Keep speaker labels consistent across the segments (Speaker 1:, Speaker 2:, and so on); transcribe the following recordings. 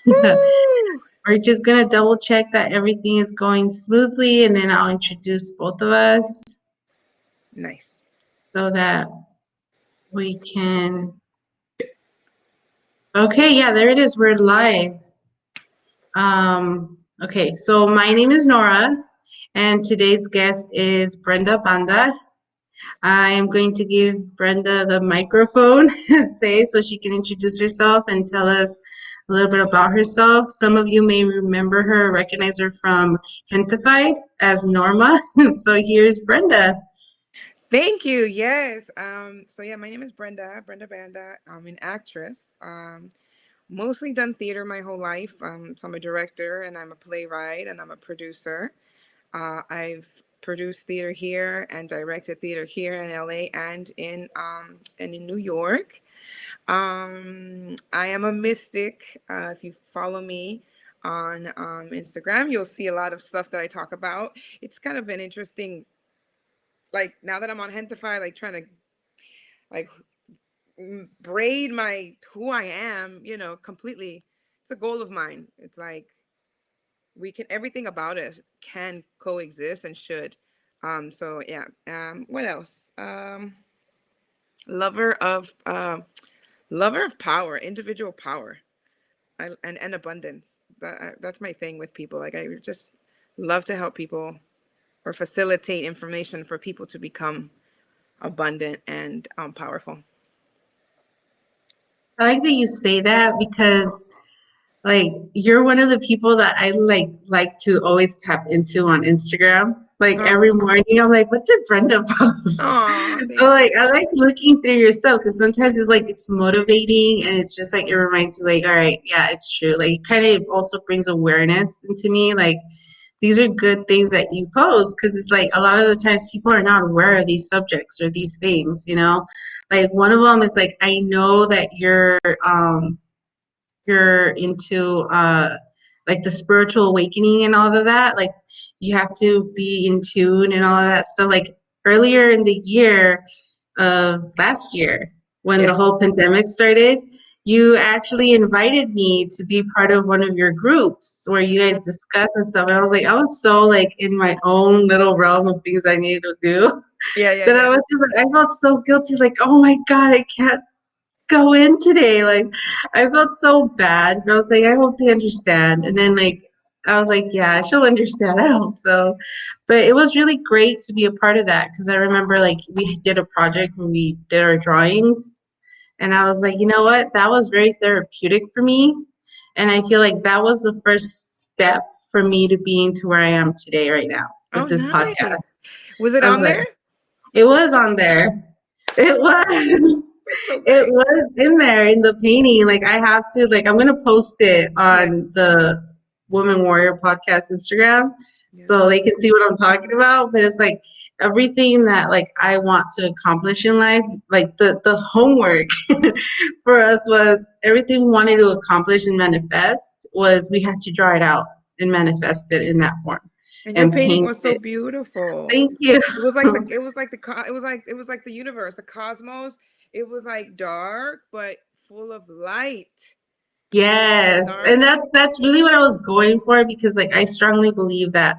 Speaker 1: Woo!
Speaker 2: We're just gonna double check that everything is going smoothly, and then I'll introduce both of us
Speaker 1: Nice.
Speaker 2: so that we can. Okay, yeah, there it is. We're live. Okay, so my name is Nora, and today's guest is Brenda Banda. I am going to give Brenda the microphone, say, so she can introduce herself and tell us a little bit about herself. Some of you may remember her, recognize her from Gentified as Norma. So here's Brenda.
Speaker 1: Thank you. Yes. So yeah, my name is Brenda Banda. I'm an actress. Mostly done theater my whole life. So I'm a director and I'm a playwright and I'm a producer. I've produced theater here and directed theater here in LA and in New York. I am a mystic. If you follow me on Instagram, you'll see a lot of stuff that I talk about. It's kind of an interesting, like now that I'm on Hentify, like trying to like braid my who I am, completely. It's a goal of mine. It's like we can everything about it can coexist and should. So yeah. What else? Lover of lover of power, individual power, and abundance. That's my thing with people. Like I just love to help people or facilitate information for people to become abundant and powerful.
Speaker 2: I like that you say that because like you're one of the people that I like to always tap into on Instagram. Like every
Speaker 1: Oh,
Speaker 2: morning, I'm like, what did Brenda post?
Speaker 1: oh,
Speaker 2: So
Speaker 1: thank
Speaker 2: like
Speaker 1: you.
Speaker 2: I like looking through your stuff because sometimes it's like it's motivating and it's just like it reminds me like, all right, yeah, it's true. Like it kind of also brings awareness into me. Like these are good things that you post because it's like a lot of the times people are not aware of these subjects or these things, you know? Like one of them is like I know that you're into like the spiritual awakening and all of that, like you have to be in tune and all of that stuff. Like earlier in the year of last year, when
Speaker 1: Yeah.
Speaker 2: the whole pandemic started, you actually invited me to be part of one of your groups where you guys discuss and stuff. And I was like, I was so like in my own little realm of things I needed to do
Speaker 1: Yeah, yeah,
Speaker 2: that I
Speaker 1: yeah.
Speaker 2: was just like, I felt so guilty, like, oh my God, I can't go in today. Like I felt so bad. I was like, I hope they understand. And then like I was like, yeah, she'll understand. I hope so. But it was really great to be a part of that because I remember like we did a project when we did our drawings and I was like, you know what? That was very therapeutic for me. And I feel like that was the first step for me to being to where I am today right now
Speaker 1: Oh,
Speaker 2: with this podcast.
Speaker 1: nice. Was it
Speaker 2: I was
Speaker 1: on
Speaker 2: like,
Speaker 1: there?
Speaker 2: it was on there. It was.
Speaker 1: That's so
Speaker 2: It
Speaker 1: great.
Speaker 2: was in there in the painting. Like I have to like I'm gonna post it
Speaker 1: Yeah,
Speaker 2: on the Woman Warrior podcast Instagram
Speaker 1: yeah.
Speaker 2: so they can see what I'm talking about. But it's like everything that like I want to accomplish in life, like the homework for us was everything we wanted to accomplish and manifest was we had to draw it out and manifest it in that form
Speaker 1: And your
Speaker 2: and
Speaker 1: painting
Speaker 2: paint
Speaker 1: was so
Speaker 2: it.
Speaker 1: beautiful.
Speaker 2: Thank you.
Speaker 1: It was like the universe, the cosmos. It was like dark but full of light.
Speaker 2: Yes, and
Speaker 1: Dark.
Speaker 2: that's really what I was going for because like I strongly believe that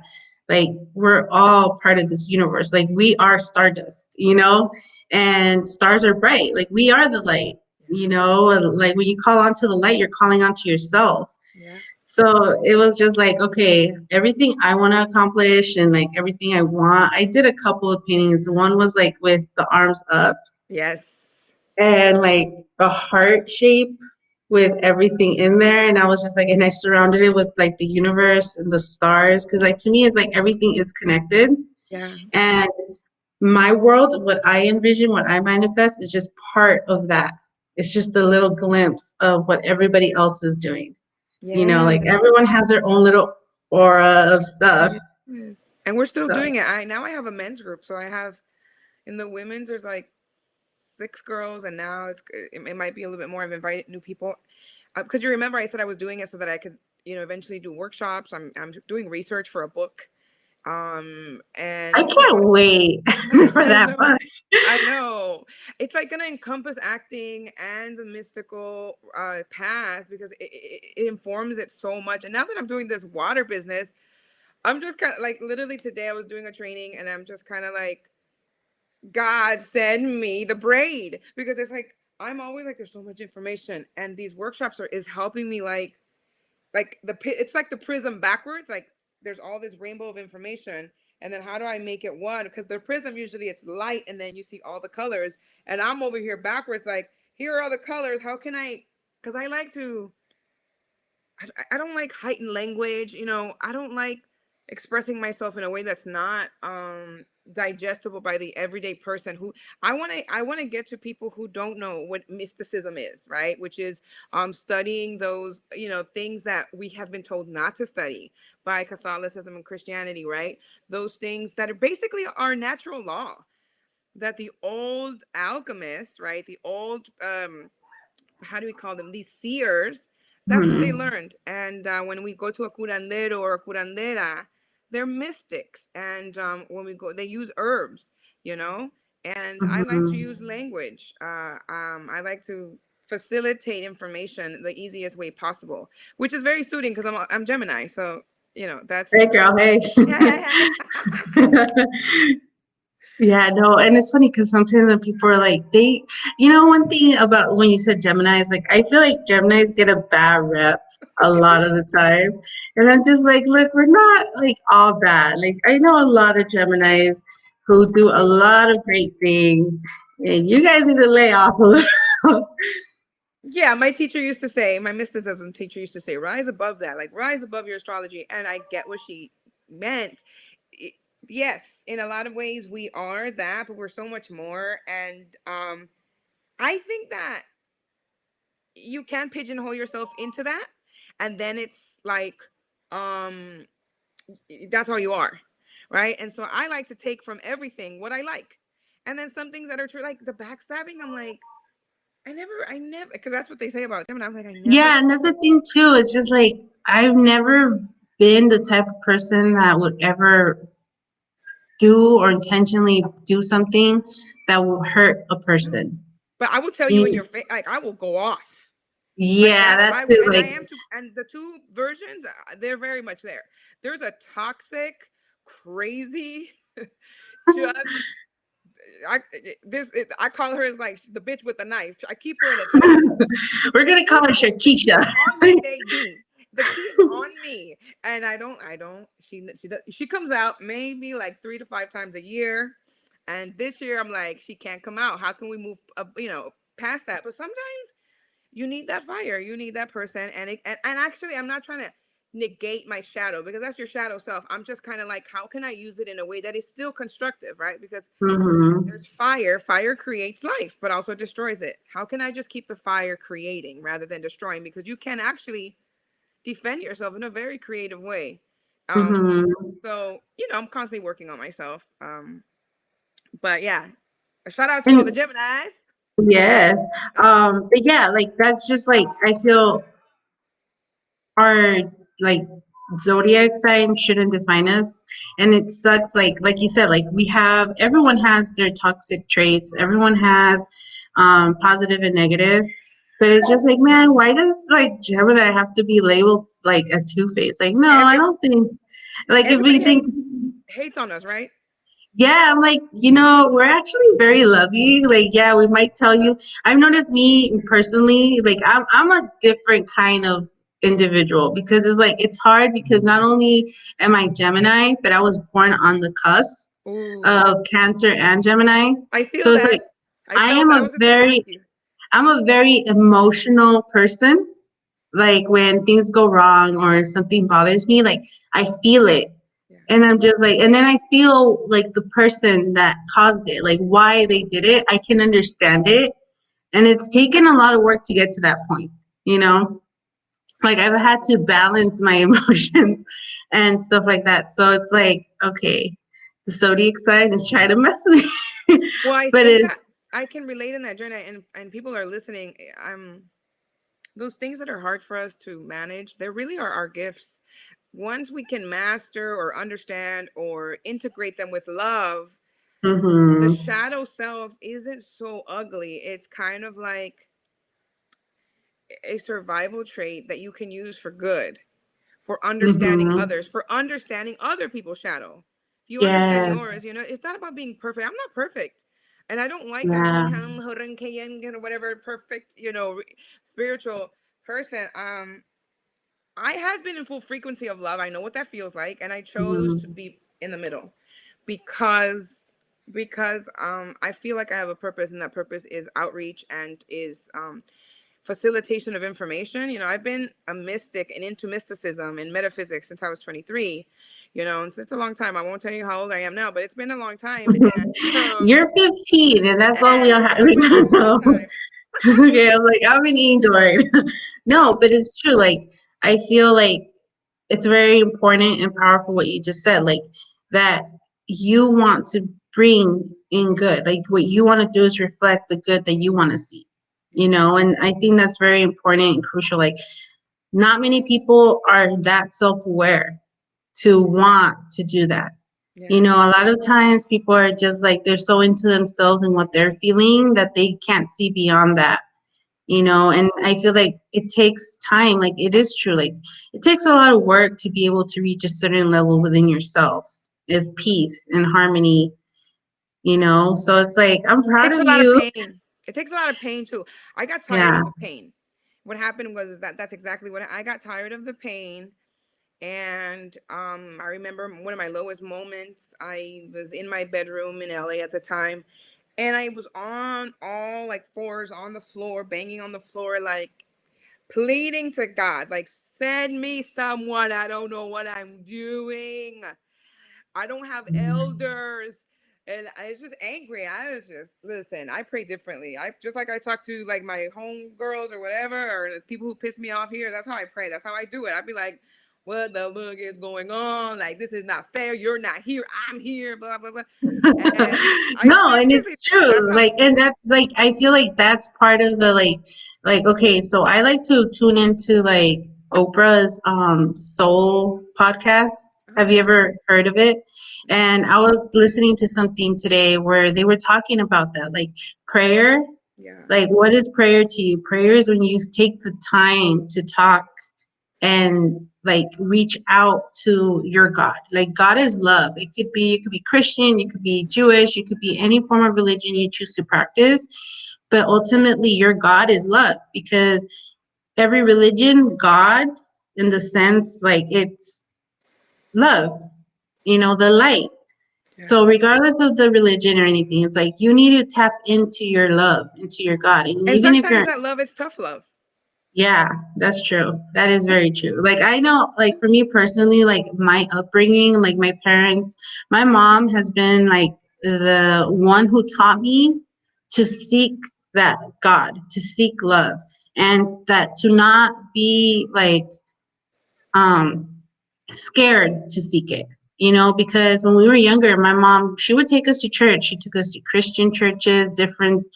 Speaker 2: like we're all part of this universe. Like we are stardust, you know, and stars are bright. Like we are the light, you know, and, like when you call onto the light, you're calling onto yourself.
Speaker 1: Yeah.
Speaker 2: So it was just like, okay, everything I want to accomplish and like everything I want. I did a couple of paintings. One was like with the arms up
Speaker 1: Yes.
Speaker 2: and like a heart shape with everything in there, and I was just like, and I surrounded it with like the universe and the stars because like to me it's like everything is connected.
Speaker 1: Yeah.
Speaker 2: And my world, what I envision, what I manifest is just part of that. It's just a little glimpse of what everybody else is doing, you know,
Speaker 1: Yeah.
Speaker 2: like everyone has their own little aura of stuff.
Speaker 1: Yes. And we're still
Speaker 2: So
Speaker 1: doing it. I have a men's group, so I have in the women's there's like 6 girls, and now it might be a little bit more. I've invited new people because you remember I said I was doing it so that I could eventually do workshops. I'm doing research for a book,
Speaker 2: I
Speaker 1: And
Speaker 2: can't wait for
Speaker 1: I
Speaker 2: that
Speaker 1: know.
Speaker 2: book.
Speaker 1: I know. It's like going to encompass acting and the mystical path because it informs it so much. And now that I'm doing this water business, I'm just kind of like literally today I was doing a training and I'm just kind of like, God send me the braid because it's like, I'm always like, there's so much information. And these workshops is helping me like it's like the prism backwards, like there's all this rainbow of information, and then how do I make it one? Because the prism usually it's light and then you see all the colors, and I'm over here backwards like, here are all the colors, how can I, because I like to, I don't like heightened language, you know, I don't like expressing myself in a way that's not digestible by the everyday person who I want to get to people who don't know what mysticism is, right? Which is studying those, you know, things that we have been told not to study by Catholicism and Christianity, right? Those things that are basically our natural law that the old alchemists, right? The old how do we call them, these seers, that's what they
Speaker 2: Hmm.
Speaker 1: learned. And when we go to a curandero or a curandera, they're mystics, and when we go they use herbs, you know. And I like to
Speaker 2: Hmm.
Speaker 1: use language, I like to facilitate information the easiest way possible, which is very suiting because I'm Gemini, so you know that's
Speaker 2: Hey, girl. Hey. Yeah, no, and it's funny because sometimes when people are like, one thing about when you said Gemini is like, I feel like Geminis get a bad rep a lot of the time. And I'm just like, look, we're not like all bad. Like, I know a lot of Geminis who do a lot of great things, and you guys need to lay off a little.
Speaker 1: Yeah, my teacher used to say, my mysticism teacher used to say, rise above that, like rise above your astrology. And I get what she meant. I- yes, in a lot of ways we are that, but we're so much more. And I think that you can pigeonhole yourself into that. And then it's like, um, that's all you are. Right. And so I like to take from everything what I like. And then some things that are true, like the backstabbing, I'm like, I never, because that's what they say about Gemini. I was like, I never.
Speaker 2: Yeah, and that's the thing too. It's just like, I've never been the type of person that would ever do or intentionally do something that will hurt a person.
Speaker 1: But I will tell you in
Speaker 2: You,
Speaker 1: your face, like I will go off like
Speaker 2: yeah,
Speaker 1: that.
Speaker 2: that's it.
Speaker 1: And I
Speaker 2: Like,
Speaker 1: am too. And the two versions, they're very much there. There's a toxic, crazy, just I call her as like the bitch with the knife. I keep her in a chokehold. The
Speaker 2: we're gonna
Speaker 1: keys
Speaker 2: call her Shakisha.
Speaker 1: on me, baby. The keys on me, and I don't. She comes out maybe like 3 to 5 times a year, and this year I'm like, she can't come out. How can we move, past that? But sometimes you need that fire. You need that person, and actually, I'm not trying to negate my shadow because that's your shadow self. I'm just kind of like, how can I use it in a way that is still constructive, right? Because
Speaker 2: Hmm.
Speaker 1: there's fire. Fire creates life, but also destroys it. How can I just keep the fire creating rather than destroying? Because you can actually defend yourself in a very creative way. Um,
Speaker 2: Hmm.
Speaker 1: so I'm constantly working on myself. But yeah, a shout out to all the
Speaker 2: And
Speaker 1: Geminis.
Speaker 2: yes, but yeah, like that's just like I feel our like zodiac sign shouldn't define us, and it sucks. Like you said, like we have everyone has their toxic traits. Everyone has positive and negative. But it's just like, man, why does like Gemini have to be labeled like a two face? Like, no, I
Speaker 1: Every
Speaker 2: don't think. Like, if we
Speaker 1: everybody
Speaker 2: think,
Speaker 1: hates on us, right?
Speaker 2: yeah, I'm like, we're actually very loving. Like, yeah, we might tell you. I've noticed me personally, like, I'm a different kind of individual because it's like it's hard because not only am I Gemini, but I was born on the cusp
Speaker 1: Ooh,
Speaker 2: of Cancer and Gemini.
Speaker 1: I feel
Speaker 2: So it's like
Speaker 1: that. I felt that. I was just gonna ask you.
Speaker 2: I'm a very emotional person. Like when things go wrong or something bothers me, like I feel it.
Speaker 1: Yeah.
Speaker 2: And I'm just like, and then I feel like the person that caused it, like why they did it. I can understand it. And it's taken a lot of work to get to that point, you know? Like I've had to balance my emotions and stuff like that. So it's like, okay, the zodiac sign is trying to mess with me.
Speaker 1: Well, I
Speaker 2: But
Speaker 1: think
Speaker 2: it's,
Speaker 1: that I can relate in that journey, and people are listening. Those things that are hard for us to manage, they really are our gifts. once we can master or understand or integrate them with love, the
Speaker 2: Mm-hmm.
Speaker 1: shadow self isn't so ugly. It's kind of like a survival trait that you can use for good, for understanding
Speaker 2: Mm-hmm.
Speaker 1: others, for understanding other people's shadow. If you understand yours,
Speaker 2: Yes.
Speaker 1: it's not about being perfect. I'm not perfect. And I don't like that
Speaker 2: Yeah.
Speaker 1: whatever perfect, spiritual person. I have been in full frequency of love. I know what that feels like, and I chose to
Speaker 2: Mm-hmm.
Speaker 1: be in the middle because I feel like I have a purpose, and that purpose is outreach and is facilitation of information. I've been a mystic and into mysticism and metaphysics since I was 23. And it's a long time. I won't tell you how old I am now, but it's been a long time. And
Speaker 2: You're 15, and that's all we all have.
Speaker 1: it's
Speaker 2: We
Speaker 1: been a
Speaker 2: don't
Speaker 1: long
Speaker 2: know.
Speaker 1: time.
Speaker 2: Okay, I'm like, I'm an angel right now. No, but it's true. Like, I feel like it's very important and powerful what you just said. Like, that you want to bring in good. Like, what you want to do is reflect the good that you want to see, and I think that's very important and crucial. Like, not many people are that self aware to want to do that.
Speaker 1: Yeah.
Speaker 2: A lot of times people are just like, they're so into themselves and what they're feeling that they can't see beyond that. And I feel like it takes time. Like, it is true. Like, it takes a lot of work to be able to reach a certain level within yourself of peace and harmony, So it's like, I'm
Speaker 1: It
Speaker 2: proud
Speaker 1: takes
Speaker 2: of
Speaker 1: a lot of
Speaker 2: you.
Speaker 1: pain. It takes a lot of pain too. I got tired
Speaker 2: Yeah.
Speaker 1: of the pain. What happened was is that that's exactly what I got tired of the pain. And I remember one of my lowest moments. I was in my bedroom in LA at the time, and I was on all like fours on the floor, banging on the floor, like pleading to God, like, send me someone. I don't know what I'm doing. I don't have elders. And I was just angry. I was just, listen, I pray differently. I just like I talk to like my home girls or whatever, or the people who piss me off here. That's how I pray. That's how I do it. I'd be like, what the fuck is going on? Like, this is not fair. You're not here. I'm here. Blah, blah, blah. And I
Speaker 2: No, and
Speaker 1: seriously,
Speaker 2: it's
Speaker 1: that's
Speaker 2: true.
Speaker 1: how,
Speaker 2: Like, and that's like, I feel like that's part of the like, okay, so I like to tune into like Oprah's Soul podcast. Have
Speaker 1: uh-huh.
Speaker 2: you ever heard of it?
Speaker 1: No.
Speaker 2: And I was listening to something today where they were talking about that, like prayer.
Speaker 1: Yeah.
Speaker 2: Like, what is prayer to you? Prayer is when you take the time to talk and like reach out to your God. Like, God is love. It could be Christian, you could be Jewish, you could be any form of religion you choose to practice, but ultimately your God is love, because every religion, God, in the sense like it's love, the light.
Speaker 1: Yeah.
Speaker 2: So regardless of the religion or anything, it's like you need to tap into your love, into your God. And
Speaker 1: And
Speaker 2: even if
Speaker 1: sometimes
Speaker 2: you're
Speaker 1: that love is tough love.
Speaker 2: Yeah, that's true. That is very true. Like, I know, like, for me personally, like my upbringing, like my parents, my mom has been like the one who taught me to seek that God, to seek love, and that to not be like um scared to seek it, because when we were younger, my mom, she would take us to church. She took us to Christian churches, different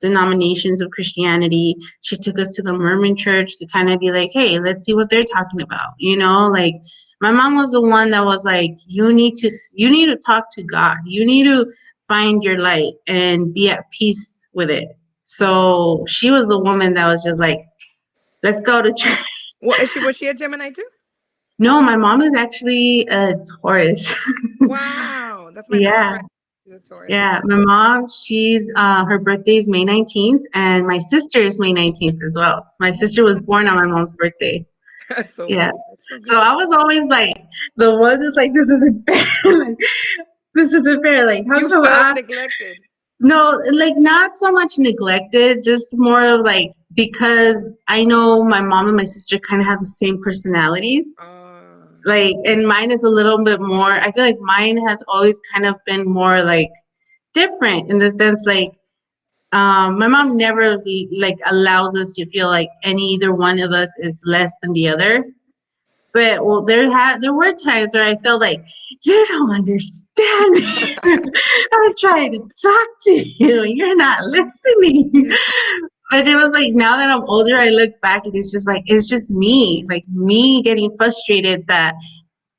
Speaker 2: denominations of Christianity. She took us to the Mormon church to kind of be like, hey, let's see what they're talking about, like my mom was the one that was like, you need to talk to God, you need to find your light and be at peace with it.
Speaker 1: Yeah.
Speaker 2: So she was the woman that was just like, let's go to church.
Speaker 1: Well, was she a Gemini too?
Speaker 2: No, my mom is actually a Taurus.
Speaker 1: Wow, that's my best
Speaker 2: Yeah,
Speaker 1: friend. She's a Taurus.
Speaker 2: yeah. My mom, she's her birthday is May 19th, and my sister is May 19th as well. My
Speaker 1: Oh
Speaker 2: sister
Speaker 1: my
Speaker 2: was born on
Speaker 1: goodness.
Speaker 2: my mom's birthday.
Speaker 1: That's so
Speaker 2: Yeah.
Speaker 1: good. That's so
Speaker 2: So
Speaker 1: good.
Speaker 2: I was always like the one who's like, this isn't fair. Like, this isn't fair. Like, how
Speaker 1: You
Speaker 2: come
Speaker 1: felt neglected.
Speaker 2: no, like not so much neglected, just more of like, because I know my mom and my sister kind of have the same personalities.
Speaker 1: Uh,
Speaker 2: Like, and mine is a little bit more, I feel like mine has always kind of been more like different in the sense like, my mom never like allows us to feel like any either one of us is less than the other. But well, there were times where I felt like, you don't understand me. I'm trying to talk to you, you're not listening. But it was like, now that I'm older, I look back and it's just like, it's just me, like me getting frustrated that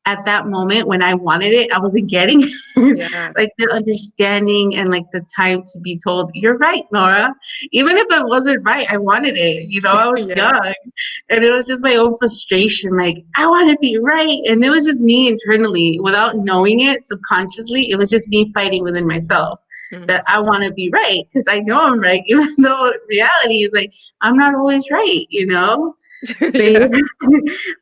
Speaker 2: at that moment when I wanted it, I wasn't getting it.
Speaker 1: Yeah.
Speaker 2: Like the understanding and like the time to be told, you're right, Nora. Even if I wasn't right, I wanted it. I was
Speaker 1: Yeah.
Speaker 2: young and it was just my own frustration. Like, I want to be right. And it was just me internally without knowing it subconsciously. It was just me fighting within myself
Speaker 1: Mhm.
Speaker 2: that I want to be right because I know I'm right, even though reality is like, I'm not always right. But,
Speaker 1: Yeah.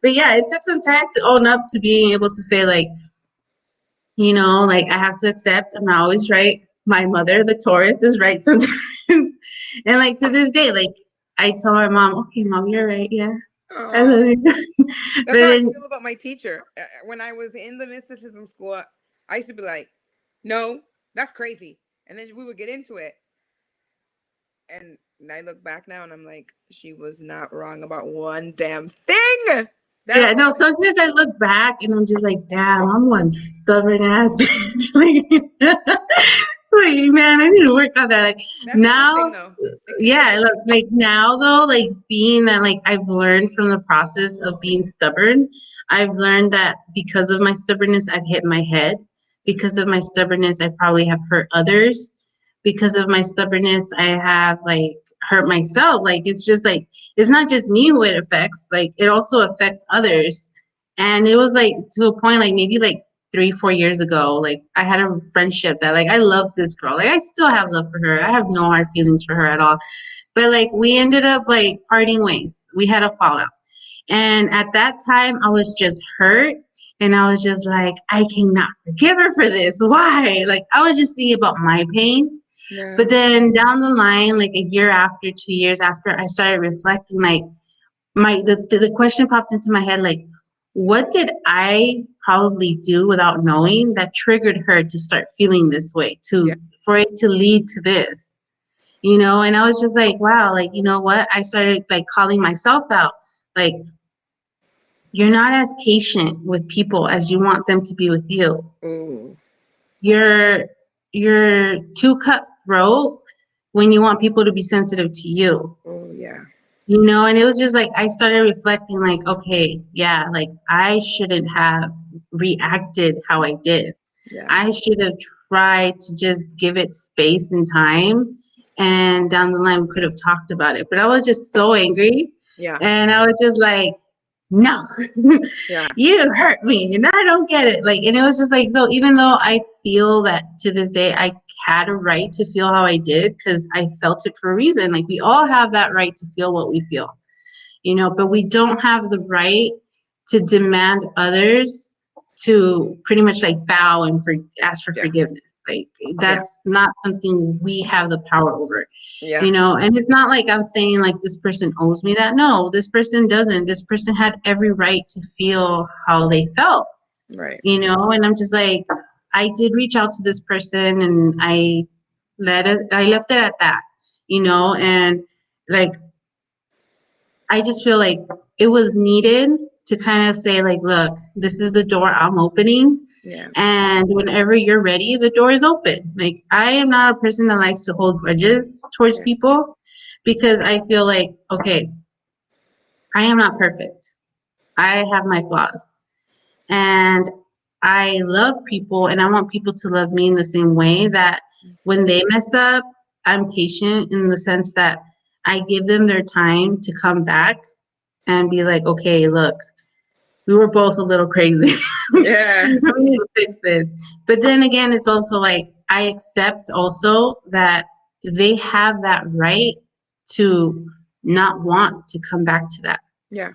Speaker 2: but yeah, it took some time to own up to being able to say, like, like I have to accept I'm not always right. My mother, the Taurus, is right sometimes. And like to this day, like I tell my mom, okay, mom, you're right. Yeah. I
Speaker 1: Oh,
Speaker 2: love you. But
Speaker 1: that's how I
Speaker 2: then,
Speaker 1: feel about my teacher. When I was in the mysticism school, I used to be like, "No, that's crazy," and then we would get into it, and I look back now, and I'm like, she was not wrong about one damn thing. That
Speaker 2: yeah, no, sometimes I look back and I'm just like, damn, I'm one stubborn ass bitch. Like, man, I need to work on that. Like
Speaker 1: that's a good
Speaker 2: now,
Speaker 1: thing though. It can be a
Speaker 2: yeah,
Speaker 1: good
Speaker 2: look,
Speaker 1: thing.
Speaker 2: like now though, like being that like I've learned from the process of being stubborn, I've learned that because of my stubbornness, I've hit my head. Because of my stubbornness, I probably have hurt others. Because of my stubbornness, I have like hurt myself. Like it's just like it's not just me who it affects, like it also affects others. And it was like to a point like maybe like 3, 4 years ago, like I had a friendship that like I love this girl. Like I still have love for her. I have no hard feelings for her at all. But like we ended up like parting ways. We had a fallout. And at that time I was just hurt and I was just like, I cannot forgive her for this. Why? Like I was just thinking about my pain.
Speaker 1: Yeah.
Speaker 2: But then down the line, like a year after, 2 years after, I started reflecting like the question popped into my head like what did I probably do without knowing that triggered her to start feeling this way
Speaker 1: Yeah.
Speaker 2: to for it to lead to this. And I was just like, wow, like you know what, I started like calling myself out, like you're not as patient with people as you want them to be with you.
Speaker 1: Oh.
Speaker 2: You're too cutthroat when you want people to be sensitive to you.
Speaker 1: Oh yeah.
Speaker 2: And it was just like I started reflecting, like, okay, yeah, like I shouldn't have reacted how I did.
Speaker 1: Yeah.
Speaker 2: I should have tried to just give it space and time. And down the line, we could have talked about it. But I was just so angry.
Speaker 1: Yeah.
Speaker 2: And I was just like, no,
Speaker 1: Yeah.
Speaker 2: you hurt me. And I don't get it. Like, and it was just like, though, even though I feel that to this day, I had a right to feel how I did because I felt it for a reason. Like, we all have that right to feel what we feel, but we don't have the right to demand others to pretty much like bow and ask for
Speaker 1: Yeah.
Speaker 2: forgiveness. Like
Speaker 1: Yeah.
Speaker 2: that's not something we have the power over.
Speaker 1: Yeah.
Speaker 2: And it's not like I'm saying like this person owes me that. No, this person doesn't. This person had every right to feel how they
Speaker 1: Right.
Speaker 2: and I'm just like, I did reach out to this person and I left it at that, and like I just feel like it was needed to kind of say, like, look, this is the door I'm opening.
Speaker 1: Yeah.
Speaker 2: And whenever you're ready, the door is open. Like, I am not a person that likes to hold grudges towards
Speaker 1: Yeah.
Speaker 2: people because I feel like, okay, I am not perfect. I have my flaws. And I love people and I want people to love me in the same way that when they mess up, I'm patient in the sense that I give them their time to come back and be like, okay, look, we were both a little crazy.
Speaker 1: Yeah.
Speaker 2: We need to fix this. But then again, it's also like I accept also that they have that right to not want to come back to
Speaker 1: Yeah.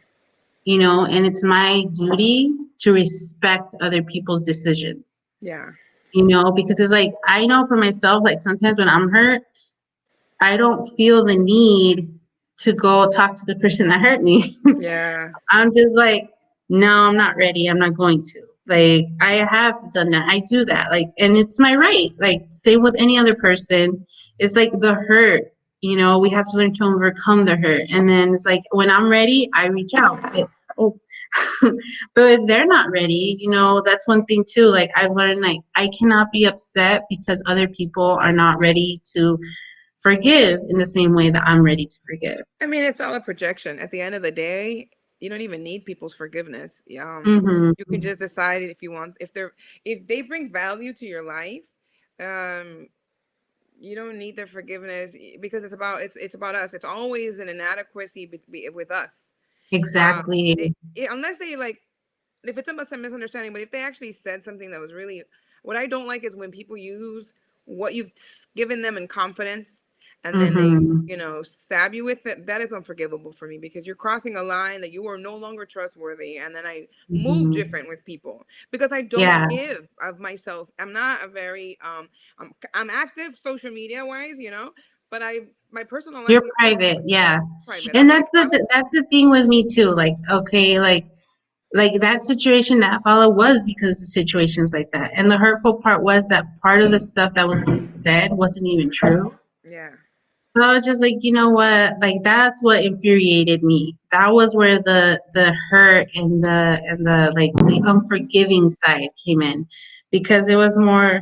Speaker 2: that, and it's my duty to respect other people's decisions,
Speaker 1: Yeah.
Speaker 2: because it's like I know for myself, like sometimes when I'm hurt, I don't feel the need to go talk to the person that hurt me.
Speaker 1: Yeah.
Speaker 2: I'm just like, no, I'm not ready. I'm not going to. Like, I have done that. I do that. Like, and it's my right. Like, same with any other person. It's like the hurt, we have to learn to overcome the hurt. And then it's like, when I'm ready, I reach out. Oh, but if they're not ready, that's one thing too. Like, I've learned, like, I cannot be upset because other people are not ready to forgive in the same way that I'm ready to forgive.
Speaker 1: I mean, it's all a projection. At the end of the day, you don't even need people's forgiveness.
Speaker 2: Mm-hmm.
Speaker 1: You can just decide if you want, if they bring value to your life. um you don't need their forgiveness, because it's about us. It's always an inadequacy with us.
Speaker 2: Exactly.
Speaker 1: Unless they like, if it's a misunderstanding, but if they actually said something that was really, what I don't like is when people use what you've given them in confidence, and then they,
Speaker 2: Mm-hmm.
Speaker 1: stab you with it. That is unforgivable for me, because you're crossing a line that you are no longer trustworthy. And then I move
Speaker 2: Mm-hmm.
Speaker 1: different with people, because I don't
Speaker 2: Yeah.
Speaker 1: give of myself. I'm not a very I'm active social media wise, but my personal life
Speaker 2: You're
Speaker 1: is not
Speaker 2: private. Yeah.
Speaker 1: private.
Speaker 2: And
Speaker 1: I'm like, I like,
Speaker 2: that's the thing with me too. Like, okay, like that situation that followed was because of situations like that. And the hurtful part was that part of the stuff that was being said wasn't even true.
Speaker 1: yeah,
Speaker 2: So I was just like, you know what? Like that's what infuriated me. That was where the hurt and the like the unforgiving side came in, because it was more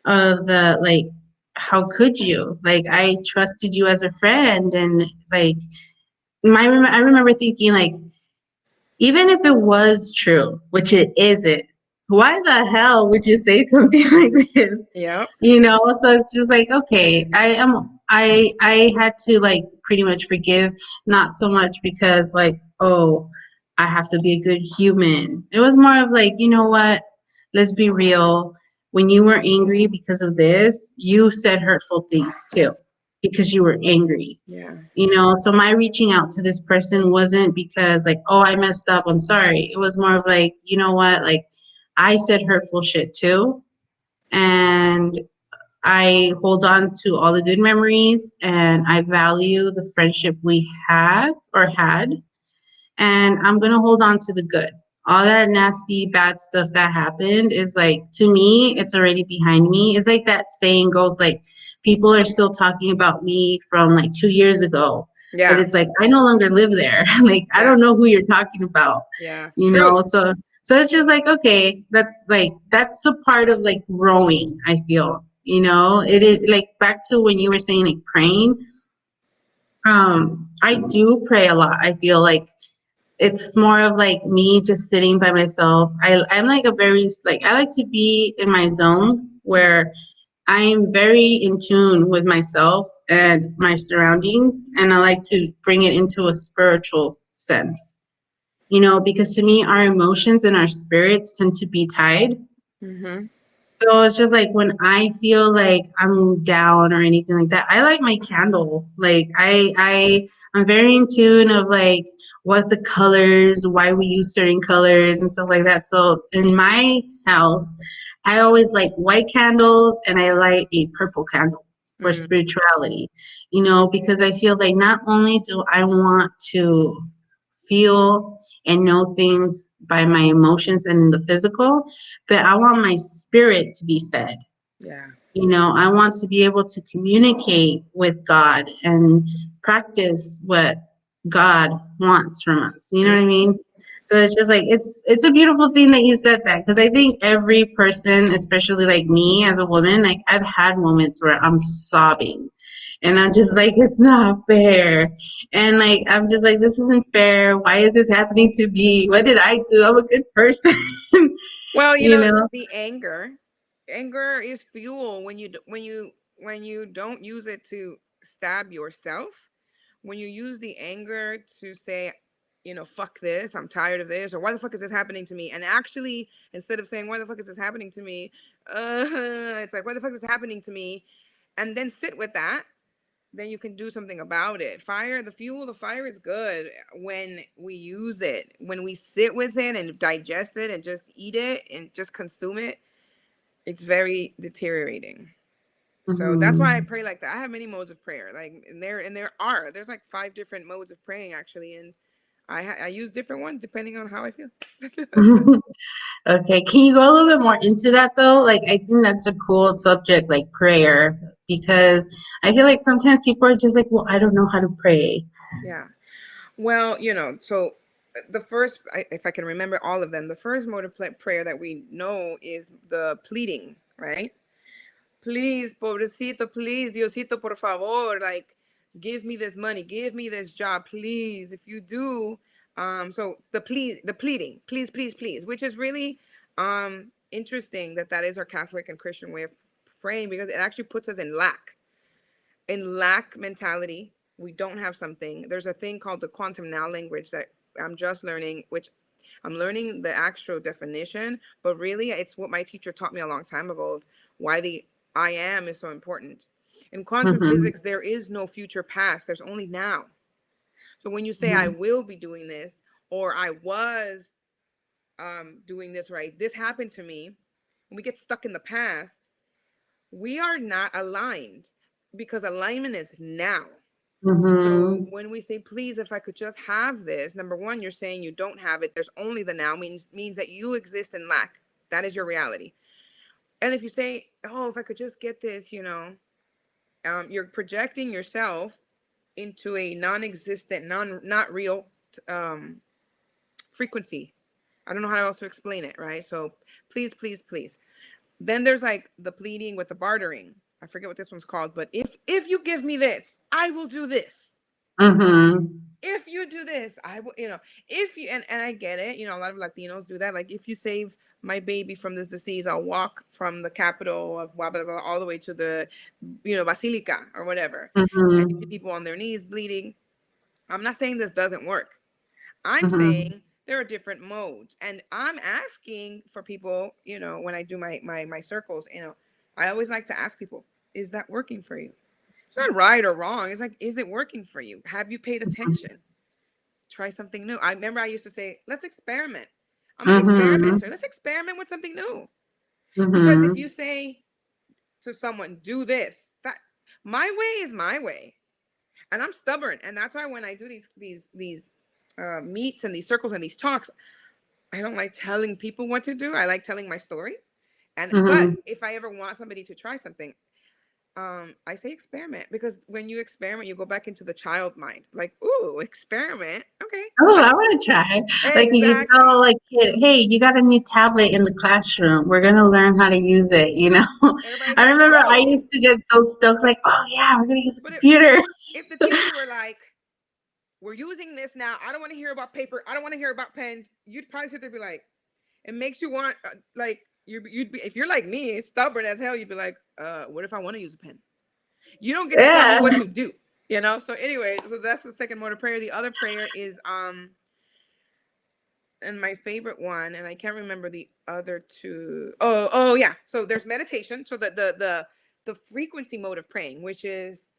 Speaker 2: of the like, how could you? Like I trusted you as a friend, and like I remember thinking like, even if it was true, which it isn't, why the hell would you say something like this?
Speaker 1: yeah,
Speaker 2: So it's just like, okay, I had to like pretty much forgive, not so much because like, oh, I have to be a good human. It was more of like, you know what, let's be real. When you were angry because of this, you said hurtful things too, because you were angry.
Speaker 1: yeah,
Speaker 2: So my reaching out to this person wasn't because like, oh, I messed up, I'm sorry. It was more of like, you know what, like I said hurtful shit too, and I hold on to all the good memories, and I value the friendship we have or had, and I'm gonna hold on to the good. All that nasty, bad stuff that happened is like, to me, it's already behind me. It's like that saying goes, like, people are still talking about me from like 2 years ago, but
Speaker 1: yeah,
Speaker 2: it's like I no longer live there. Like I
Speaker 1: yeah,
Speaker 2: don't know who you're talking about,
Speaker 1: yeah.
Speaker 2: you
Speaker 1: True.
Speaker 2: know. So it's just like, okay, that's a part of like growing. I feel, it is like back to when you were saying like praying. I do pray a lot. I feel like it's more of like me just sitting by myself. I'm like a very like, I like to be in my zone where I'm very in tune with myself and my surroundings, and I like to bring it into a spiritual sense. Because to me, our emotions and our spirits tend to be tied.
Speaker 1: Mm-hmm.
Speaker 2: So it's just like when I feel like I'm down or anything like that, I light my candle. Like I'm very in tune of like what the colors, why we use certain colors and stuff like that. So in my house, I always like white candles, and I light a purple candle for
Speaker 1: Mm,
Speaker 2: spirituality. Because I feel like not only do I want to feel and know things by my emotions and the physical, but I want my spirit to be fed.
Speaker 1: yeah.
Speaker 2: I want to be able to communicate with God and practice what God wants from us. You know
Speaker 1: Mm.
Speaker 2: what I mean? So it's just like, it's a beautiful thing that you said that, because I think every person, especially like me as a woman, like I've had moments where I'm sobbing, and I'm just like, it's not fair. And like, I'm just like, this isn't fair. Why is this happening to me? What did I do? I'm a good person.
Speaker 1: Well,
Speaker 2: you know?
Speaker 1: the anger is fuel when when you don't use it to stab yourself. When you use the anger to say, fuck this, I'm tired of this, or why the fuck is this happening to me? And actually, instead of saying, why the fuck is this happening to me? It's like, why the fuck is this happening to me? And then sit with that, then you can do something about it. The fire is good when we use it, when we sit with it and digest it and just eat it and just consume it. It's very deteriorating. So that's why I
Speaker 2: Mhm.
Speaker 1: pray like that. I have many modes of prayer, like, there's like 5 different modes of praying actually, and I use different ones depending on how I feel.
Speaker 2: Okay, can you go a little bit more into that though? Like, I think that's a cool subject, like prayer, because I feel like sometimes people are just like, well, I don't know how to pray.
Speaker 1: Yeah. Well, so the first, if I can remember all of them, the first mode of prayer that we know is the pleading, right? Please, pobrecito, please, Diosito, por favor, like, give me this money, give me this job, please. If you do, So the pleading, please, please, please, which is really interesting that that is our Catholic and Christian way of praying, because it actually puts us in lack mentality. We don't have something. There's a thing called the quantum now language that I'm just learning, which I'm learning the actual definition, but really it's what my teacher taught me a long time ago of why the I am is so important. In quantum
Speaker 2: Mm-hmm.
Speaker 1: physics, there is no future past, there's only now. So when you say I will be doing this, or I was doing this, right, this happened to me, and we get stuck in the past, we are not aligned, because alignment is now. So
Speaker 2: Mm-hmm.
Speaker 1: when we say, please, if I could just have this, number one, you're saying you don't have it. There's only the now, means that you exist in lack. That is your reality. And if you say, oh, if I could just get this, you're projecting yourself into a non-existent, not real um, frequency. I don't know how else to explain it, right? So please, please, please. Then there's like the pleading with the bartering. I forget what this one's called, but if you give me this, I will do this.
Speaker 2: Mm-hmm.
Speaker 1: If you do this, I will, if you, and I get it, a lot of Latinos do that. Like, if you save my baby from this disease, I'll walk from the capital of blah, blah, blah, all the way to the, Basilica or whatever. And you see
Speaker 2: Mm-hmm.
Speaker 1: people on their knees bleeding. I'm not saying this doesn't work. I'm
Speaker 2: Mm-hmm.
Speaker 1: saying there are different modes. And I'm asking for people, when I do my circles, I always like to ask people, is that working for you? It's not right or wrong. It's like, is it working for you? Have you paid attention? Try something new. I remember I used to say, let's experiment. I'm an
Speaker 2: Mm-hmm.
Speaker 1: experimenter. Let's experiment with something new. Because if
Speaker 2: Mm-hmm.
Speaker 1: you say to someone, do this, that my way is my way. And I'm stubborn. And that's why when I do these meets and these circles and these talks, I don't like telling people what to do. I like telling my story. And but
Speaker 2: Mm-hmm.
Speaker 1: if I ever want somebody to try something, I say experiment, because when you experiment, you go back into the child mind. Like, ooh, experiment. Okay,
Speaker 2: Oh,
Speaker 1: let
Speaker 2: I
Speaker 1: me
Speaker 2: want to try. Like you tell
Speaker 1: exactly.
Speaker 2: like kid, hey, you got a new tablet in the classroom. We're gonna learn how to use it, you know?
Speaker 1: Everybody's
Speaker 2: I
Speaker 1: like,
Speaker 2: remember I
Speaker 1: ooh.
Speaker 2: used to get so stoked, like, oh yeah, we're gonna use a
Speaker 1: But
Speaker 2: computer.
Speaker 1: if the teacher were like, we're using this now, I don't want to hear about paper, I don't want to hear about pens, you'd probably sit there and be like, it makes you want, like, you'd be, if you're like me, stubborn as hell, you'd be like, what if I want to use a pen? You don't get to tell me
Speaker 2: Yeah.
Speaker 1: what to do, So anyway, so that's the second mode of prayer. The other prayer is and my favorite one, and I can't remember the other two. Oh yeah. So there's meditation. So the frequency mode of praying, which is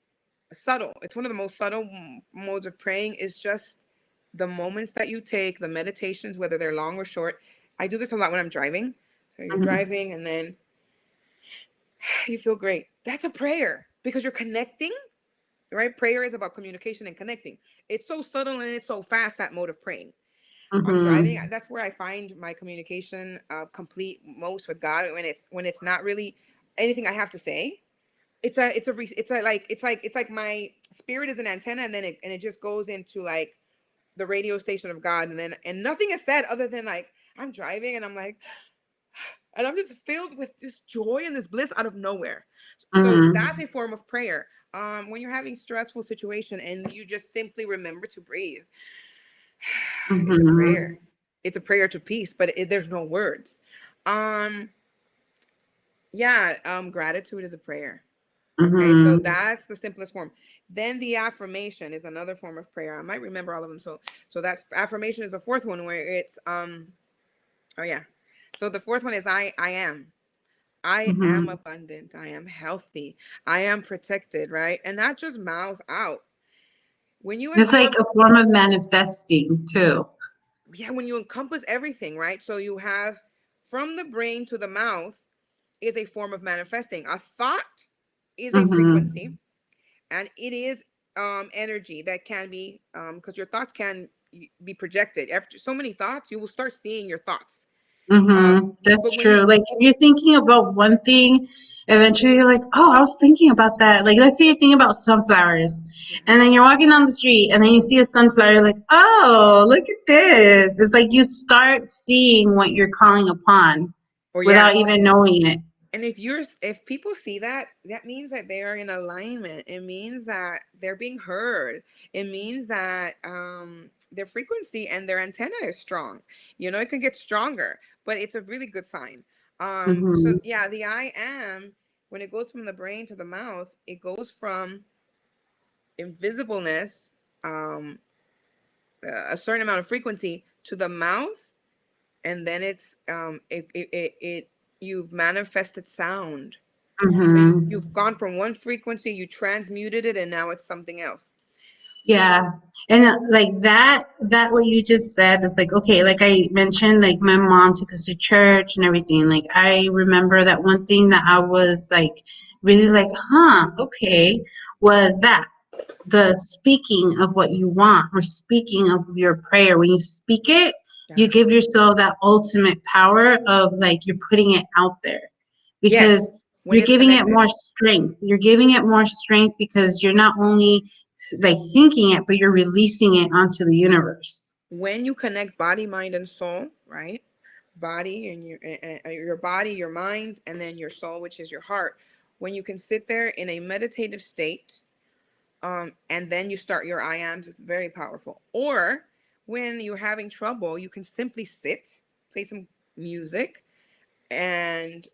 Speaker 1: subtle. It's one of the most subtle modes of praying. Is just the moments that you take, the meditations, whether they're long or short. I do this a lot when I'm driving. So you're
Speaker 2: Mhm.
Speaker 1: driving and then you feel great. That's a prayer, because you're connecting, right? Prayer is about communication and connecting. It's so subtle and it's so fast, that mode of praying. I'm driving.
Speaker 2: Mhm.
Speaker 1: That's where I find my communication complete most with God, when it's not really anything I have to say. It's like my spirit is an antenna, and then it just goes into like the radio station of God, and nothing is said other than like I'm driving and I'm like, and I'm just filled with this joy and this bliss out of nowhere. So that's
Speaker 2: Mhm.
Speaker 1: a form of prayer. When you're having stressful situation and you just simply remember to breathe, it's a prayer.
Speaker 2: Mhm.
Speaker 1: It's a prayer to peace, but there's no words. Um, yeah, gratitude is a prayer. Okay, so
Speaker 2: Mhm.
Speaker 1: that's the simplest form. Then the affirmation is another form of prayer. I might remember all of them. So that's affirmation is a fourth one, where it's oh yeah. So the fourth one is I am. I am
Speaker 2: Mhm.
Speaker 1: abundant. I am healthy. I am protected, right? And not just mouth out. When you
Speaker 2: It's like a
Speaker 1: incorporate,
Speaker 2: form of manifesting too.
Speaker 1: yeah, when you encompass everything, right? So you have from the brain to the mouth is a form of manifesting. A thought is a frequency,
Speaker 2: Mhm.
Speaker 1: and it is energy that can be because your thoughts can be projected. After so many thoughts, you will start seeing your thoughts.
Speaker 2: That's
Speaker 1: But when you
Speaker 2: true. Like if you're thinking about one thing, eventually you're like, oh, I was thinking about that. Like let's say you're thinking about sunflowers,
Speaker 1: yeah,
Speaker 2: and then you're walking down the street, and then you see a sunflower. You're like, oh, look at this. It's like you start seeing what you're calling upon
Speaker 1: or yeah.
Speaker 2: without even knowing it.
Speaker 1: And if people see that, that means that they are in alignment. It means that they're being heard. It means that their frequency and their antenna is strong. You know, it can get stronger, but it's a really good sign. So
Speaker 2: Mm-hmm.
Speaker 1: yeah, the I am, when it goes from the brain to the mouth, it goes from invisibleness, um, a certain amount of frequency to the mouth, and then it you've manifested sound. So
Speaker 2: Mm-hmm.
Speaker 1: you've gone from one frequency, you transmuted it, and now it's something else.
Speaker 2: Yeah. And like that what you just said is like, okay, like I mentioned, like my mom took us to church and everything. Like I remember that one thing that I was like really like, huh, okay, was that the speaking of what you want or speaking of your prayer. When you speak it, you
Speaker 1: Yeah.
Speaker 2: give yourself that ultimate power of like you're putting it out there
Speaker 1: Yes,
Speaker 2: because
Speaker 1: when
Speaker 2: you're
Speaker 1: it's
Speaker 2: giving it
Speaker 1: connected.
Speaker 2: more strength. You're giving it more strength because you're not only like thinking it, but you're releasing it onto the universe.
Speaker 1: When you connect body, mind, and soul, right? Body and your body, your mind, and then your soul, which is your heart. When you can sit there in a meditative state, and then you start your I ams, it's very powerful. Or when you're having trouble, you can simply sit, play some music, and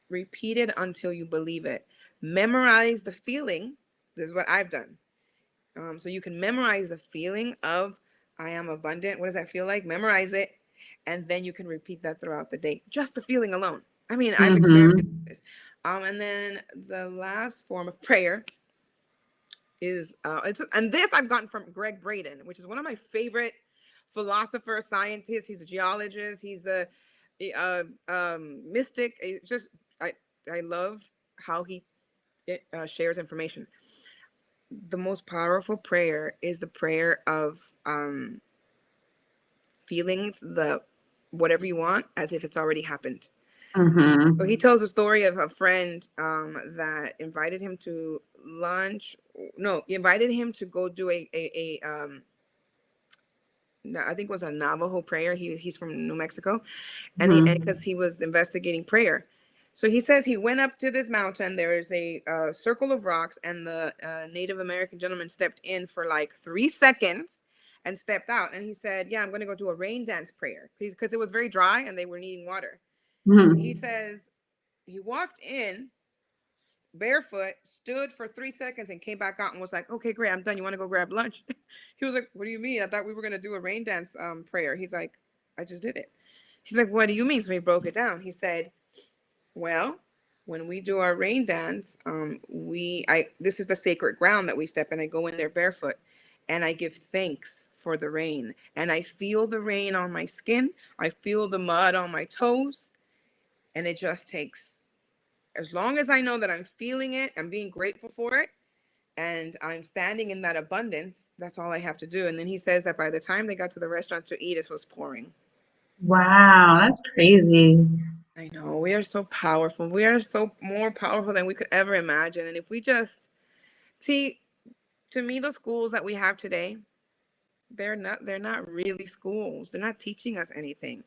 Speaker 1: repeat it until you believe it. Memorize the feeling. This is what I've done. So you can memorize the feeling of I am abundant. What does that feel like? Memorize it. And then you can repeat that throughout the day. Just the feeling alone. I mean, I've experienced
Speaker 2: Mm-hmm.
Speaker 1: this. And then the last form of prayer is, and this I've gotten from Greg Braden, which is one of my favorite philosophers, scientists. He's a geologist. He's a mystic. I, I love how he shares information. The most powerful prayer is the prayer of feeling the whatever you want as if it's already happened. So he
Speaker 2: Mm-hmm.
Speaker 1: tells a story of a friend that invited him to lunch. No, he invited him to go do a I think it was a Navajo prayer. He's from New Mexico, and
Speaker 2: Mm-hmm.
Speaker 1: because he was investigating prayer. So he says he went up to this mountain. There is a circle of rocks, and the Native American gentleman stepped in for like 3 seconds and stepped out. And he said, "Yeah, I'm going to go do a rain dance prayer because it was very dry and they were needing water." He
Speaker 2: Mm-hmm.
Speaker 1: says he walked in barefoot, stood for 3 seconds, and came back out and was like, "Okay, great, I'm done. You want to go grab lunch?" He was like, "What do you mean? I thought we were going to do a rain dance prayer." He's like, "I just did it." He's like, "What do you mean?" So he broke it down. He said, "Well, when we do our rain dance, I this is the sacred ground that we step in. I go in there barefoot, and I give thanks for the rain, and I feel the rain on my skin. I feel the mud on my toes, and it just takes as long as I know that I'm feeling it, I'm being grateful for it, and I'm standing in that abundance. That's all I have to do." And then he says that by the time they got to the restaurant to eat, it was pouring.
Speaker 2: Wow, that's crazy.
Speaker 1: I know, we are so powerful. We are so more powerful than we could ever imagine. And if we just see, to me, the schools that we have today, they're not really schools. They're not teaching us anything.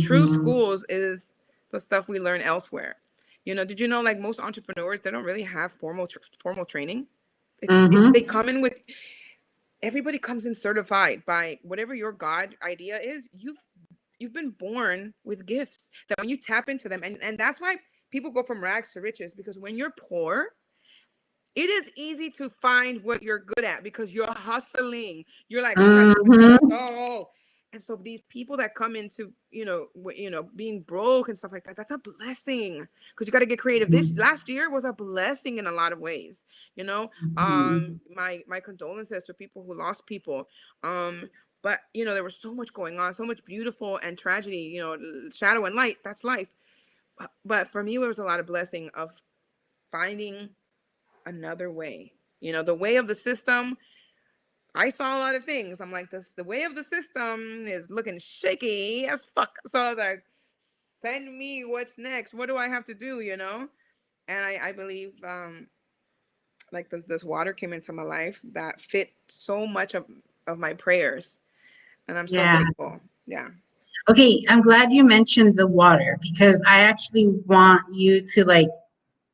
Speaker 1: True
Speaker 2: Mm-hmm.
Speaker 1: schools is the stuff we learn elsewhere. You know, did you know like most entrepreneurs, they don't really have formal training. They
Speaker 2: Mm-hmm.
Speaker 1: come in with, everybody comes in certified by whatever your God idea is. You've been born with gifts that when you tap into them, and that's why people go from rags to riches, because when you're poor, it is easy to find what you're good at because you're hustling. You're like, I'm trying to sweep the
Speaker 2: Mm-hmm.
Speaker 1: soul. And so these people that come into, being broke and stuff like that, that's a blessing because you got to get creative. This last year was a blessing in a lot of ways. You know,
Speaker 2: Mm-hmm.
Speaker 1: my condolences to people who lost people. But there was so much going on, so much beautiful and tragedy. Shadow and light. That's life. But for me, it was a lot of blessing of finding another way. The way of the system, I saw a lot of things. I'm like, the way of the system is looking shaky as fuck. So I was like, send me what's next. What do I have to do, And I believe like this water came into my life that fit so much of my prayers. And I'm so
Speaker 2: Yeah.
Speaker 1: grateful. Yeah.
Speaker 2: Okay, I'm glad you mentioned the water because I actually want you to like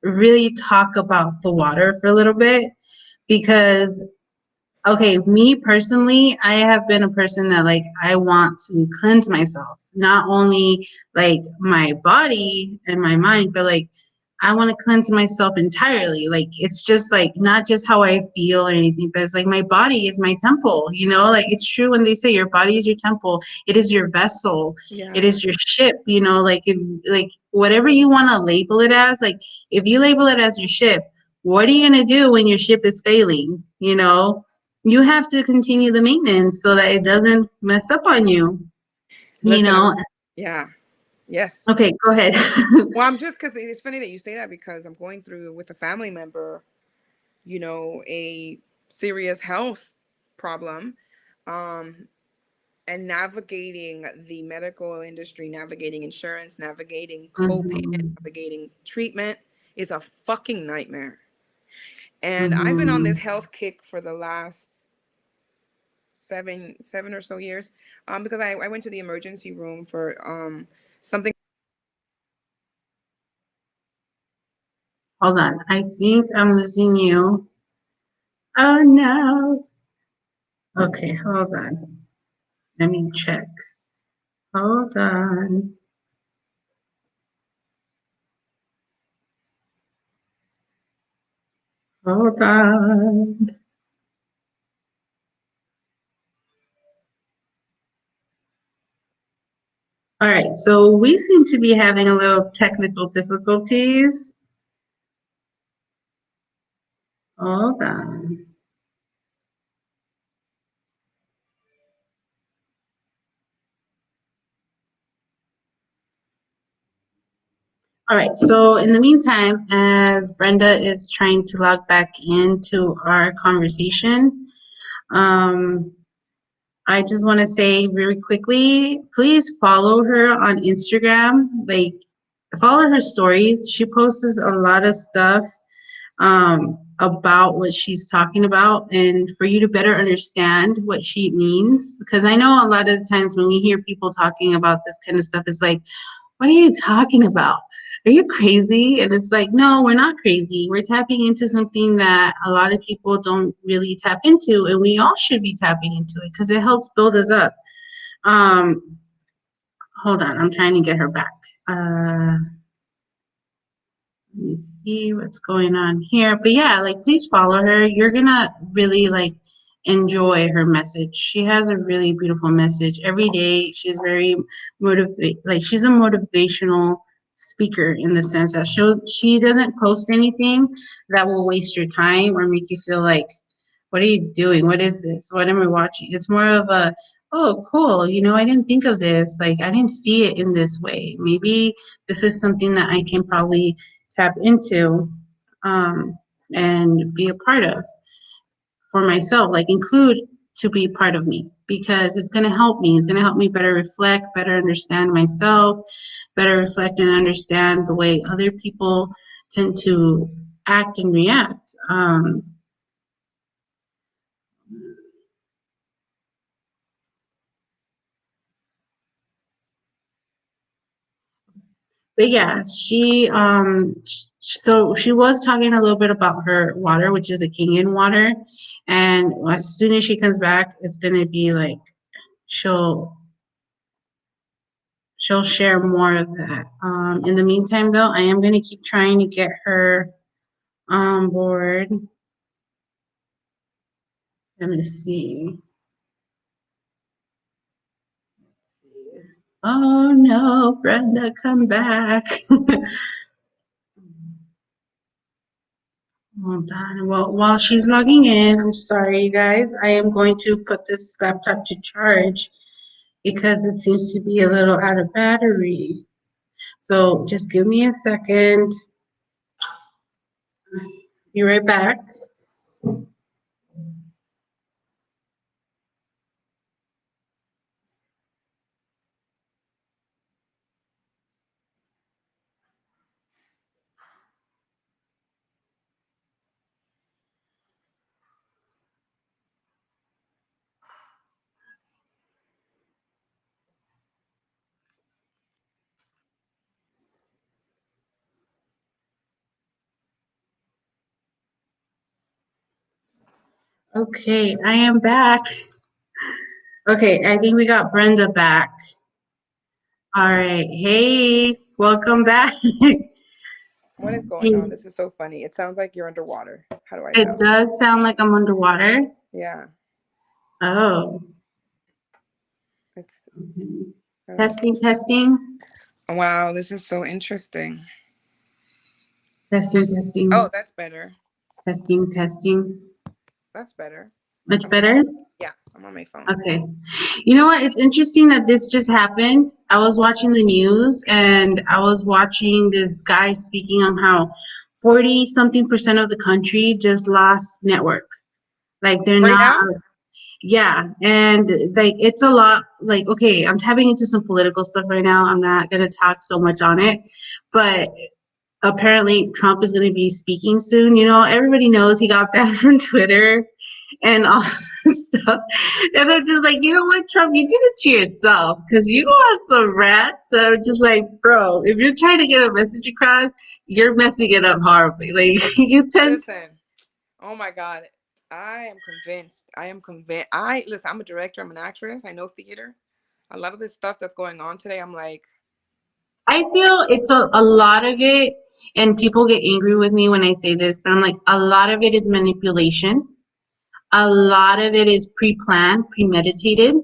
Speaker 2: really talk about the water for a little bit because Okay, me personally, I have been a person that like I want to cleanse myself, not only like my body and my mind, but like I want to cleanse myself entirely. Like it's just like not just how I feel or anything, but it's like my body is my temple, you know? Like it's true when they say your body is your temple, it is your vessel, it
Speaker 1: Yeah.
Speaker 2: is your ship, you know, like if like whatever you want to label it as, like if you label it as your ship, what are you going to do when your ship is failing, you know? You have to continue the maintenance so that it doesn't mess up on you, you
Speaker 1: Listen,
Speaker 2: know?
Speaker 1: yeah. Yes.
Speaker 2: Okay, go ahead.
Speaker 1: Well, I'm just because it's funny that you say that because I'm going through with a family member, a serious health problem. Um, and navigating the medical industry, navigating insurance, navigating copayment,
Speaker 2: Mhm,
Speaker 1: navigating treatment is a fucking nightmare. And I've been on this
Speaker 2: mhm.
Speaker 1: health kick for the last seven or so years, because I went to the emergency room for something.
Speaker 2: Hold on. I think I'm losing you. Oh no. Okay, hold on. Let me check. Hold on. Hold on. All right, so we seem to be having a little technical difficulties. Hold on. All right, so in the meantime, as Brenda is trying to log back into our conversation, um, I just want to say very quickly, please follow her on Instagram. Like, follow her stories. She posts a lot of stuff about what she's talking about, and for you to better understand what she means. Because I know a lot of the times when we hear people talking about this kind of stuff, it's like, what are you talking about? Are you crazy? And it's like, no, we're not crazy. We're tapping into something that a lot of people don't really tap into, and we all should be tapping into it because it helps build us up. Um, hold on, I'm trying to get her back. Let me see what's going on here. But yeah, like please follow her. You're gonna really like enjoy her message. She has a really beautiful message. Every day she's very motivate like she's a motivational speaker in the sense that she doesn't post anything that will waste your time or make you feel like what are you doing? What is this? What am I watching? It's more of a, oh, cool. You know, I didn't think of this. Like, I didn't see it in this way. Maybe this is something that I can probably tap into um, and be a part of for myself, like include to be part of me because it's going to help me. It's going to help me better reflect, better understand myself, better reflect and understand the way other people tend to act and react. But yeah, so she was talking a little bit about her water, which is the Kenyan water, and as soon as she comes back, it's gonna be like she'll she'll share more of that. In the meantime, though, I am gonna keep trying to get her on board. Let me see. Oh no, Brenda, come back. Hold on. Well, while she's logging in, I'm sorry, you guys. I am going to put this laptop to charge because it seems to be a little out of battery. So just give me a second. Be right back. Okay, I am back. Okay, I think we got Brenda back. All right. Hey, welcome back.
Speaker 1: What is going on?
Speaker 2: Hey,
Speaker 1: This is so funny. It sounds like you're underwater. How do I
Speaker 2: it
Speaker 1: sound?
Speaker 2: does sound like I'm underwater.
Speaker 1: Yeah,
Speaker 2: Oh,
Speaker 1: it's
Speaker 2: mhm.
Speaker 1: that is.
Speaker 2: Testing, testing,
Speaker 1: Wow, this is so interesting.
Speaker 2: testing, testing,
Speaker 1: Oh, that's better.
Speaker 2: testing, testing.
Speaker 1: That's better.
Speaker 2: Much
Speaker 1: I'm on,
Speaker 2: better?
Speaker 1: yeah, I'm on my phone.
Speaker 2: Okay. You know what? It's interesting that this just happened. I was watching the news and I was watching this guy speaking on how 40 something percent of the country just lost network. Like they're
Speaker 1: Right
Speaker 2: not,
Speaker 1: now?
Speaker 2: yeah. And like it's a lot, like, okay, I'm tapping into some political stuff right now. I'm not going to talk so much on it. But apparently Trump is going to be speaking soon. You know, everybody knows he got banned from Twitter and all this stuff. And I'm just like, you know what, Trump, you did it to yourself because you got some rats that are just like, bro, if you're trying to get a message across, you're messing it up horribly. Like, you tend,
Speaker 1: Listen. Oh my God. I am convinced. I am convinced. I listen, I'm a director, I'm an actress, I know theater. A lot of this stuff that's going on today, I'm like,
Speaker 2: I feel it's a lot of it, and people get angry with me when I say this, but I'm like, a lot of it is manipulation. A lot of it is pre-planned, premeditated,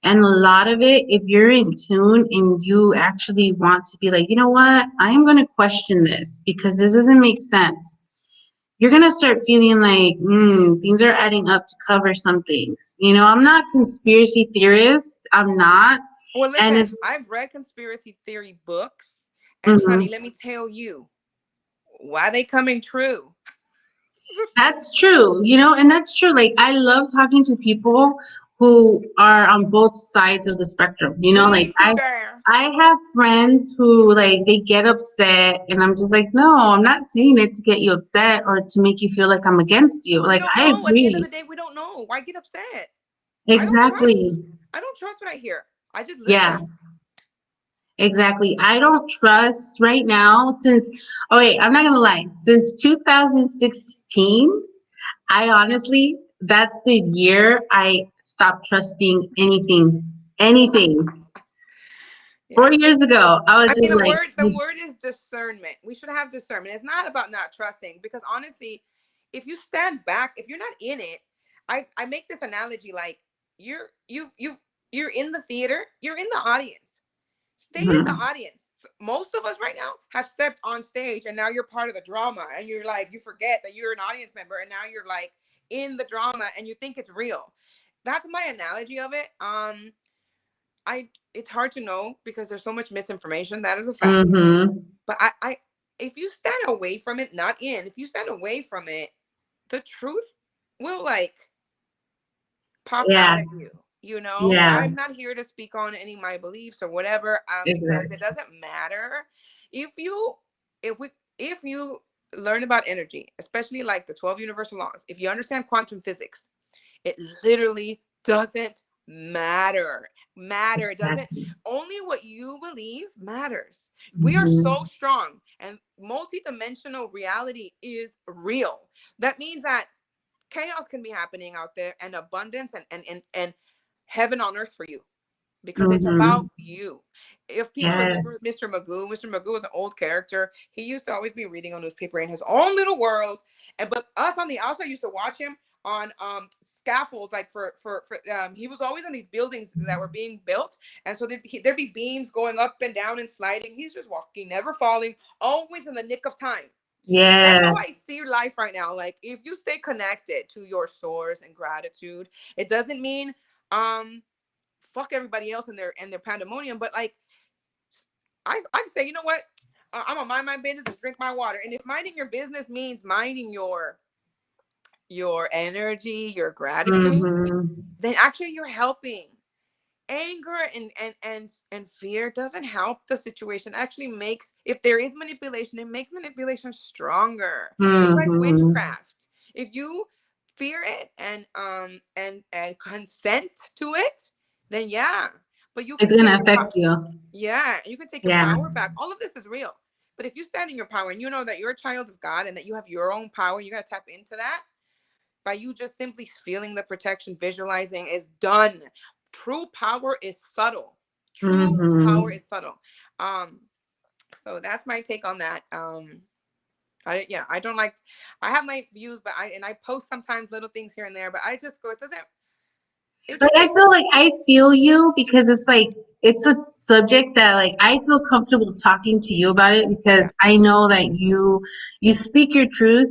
Speaker 2: and a lot of it, if you're in tune and you actually want to be like, you know what, I am going to question this because this doesn't make sense. You're going to start feeling like, things are adding up to cover some things. You know, I'm not conspiracy theorist. I'm not.
Speaker 1: well,
Speaker 2: And
Speaker 1: listen,
Speaker 2: it's,
Speaker 1: I've read conspiracy theory books, and honey,
Speaker 2: mhm.
Speaker 1: let me tell you why they coming true. Just
Speaker 2: That's true, you know, and that's true. Like, I love talking to people who are on both sides of the spectrum. You know, like
Speaker 1: me too, girl.
Speaker 2: I have friends who like they get upset, and I'm just like, no, I'm not saying it to get you upset or to make you feel like I'm against you.
Speaker 1: We
Speaker 2: Like,
Speaker 1: don't
Speaker 2: I
Speaker 1: know. At the end of
Speaker 2: agree.
Speaker 1: the day, we don't know. Why get upset? I don't trust.
Speaker 2: Exactly.
Speaker 1: I don't trust what I hear. I just
Speaker 2: Yeah,
Speaker 1: listen.
Speaker 2: exactly. I don't trust right now since, oh wait, I'm not gonna lie. Since 2016, I honestly, that's the year I stopped trusting anything. Anything.
Speaker 1: Yeah.
Speaker 2: 4 years ago, I
Speaker 1: I
Speaker 2: was
Speaker 1: mean,
Speaker 2: just like,
Speaker 1: the word is discernment. We should have discernment. It's not about not trusting because honestly, if you stand back, if you're not in it, I make this analogy like you're in the theater, you're in the audience. Stay in the
Speaker 2: mhm,
Speaker 1: audience. Most of us right now have stepped on stage and now you're part of the drama and you're like you forget that you're an audience member and now you're like in the drama and you think it's real. That's my analogy of it. I it's hard to know because there's so much misinformation. That is a fact.
Speaker 2: mhm.
Speaker 1: But I if you stand away from it, not in, if you stand away from it, the truth will like pop out
Speaker 2: Yeah,
Speaker 1: at you. You know,
Speaker 2: yeah,
Speaker 1: I'm not here to speak on any of my beliefs or whatever, because it
Speaker 2: exactly.
Speaker 1: doesn't matter. If you if we if you learn about energy, especially like the 12 universal laws, if you understand quantum physics, it literally doesn't matter. It doesn't.
Speaker 2: Exactly.
Speaker 1: Only what you believe matters. We are
Speaker 2: Mhm,
Speaker 1: so strong, and multidimensional reality is real. That means that chaos can be happening out there, and abundance and heaven on earth for you because it's about
Speaker 2: mhm.
Speaker 1: you. If people remember
Speaker 2: Yes.
Speaker 1: Mr. Magoo was an old character. He used to always be reading a newspaper in his own little world, and but us on the outside used to watch him on scaffolds like for he was always on these buildings that were being built, and so there'd be beams going up and down and sliding. He's just walking, never falling, always in the nick of time. That's how
Speaker 2: Yeah.
Speaker 1: I see life right now. Like if you stay connected to your source and gratitude, it doesn't mean um fuck everybody else and their pandemonium, but like I say, you know what? I'm gonna mind my business and drink my water. And if minding your business means minding your energy, your gratitude,
Speaker 2: Mhm.
Speaker 1: then actually you're helping. Anger and fear doesn't help the situation. Actually makes, if there is manipulation, it makes manipulation stronger. It's like
Speaker 2: Mhm.
Speaker 1: witchcraft. If you fear it and consent to it, then yeah, but you
Speaker 2: It's
Speaker 1: can
Speaker 2: gonna
Speaker 1: take your
Speaker 2: affect you.
Speaker 1: yeah, you can take your
Speaker 2: Yeah.
Speaker 1: power back. All of this is real. But if you stand in your power and you know that you're a child of God and that you have your own power, you got to tap into that. by you just simply feeling the protection, visualizing is done. True power is subtle. True
Speaker 2: Mm-hmm.
Speaker 1: power is subtle. Um, so that's my take on that. I don't like. I have my views, but I post sometimes little things here and there, but I just go. It doesn't. It
Speaker 2: Like
Speaker 1: just
Speaker 2: I
Speaker 1: makes.
Speaker 2: feel like I feel you because it's like it's a subject that like I feel comfortable talking to you about it
Speaker 1: Yeah.
Speaker 2: because I know that you speak your truth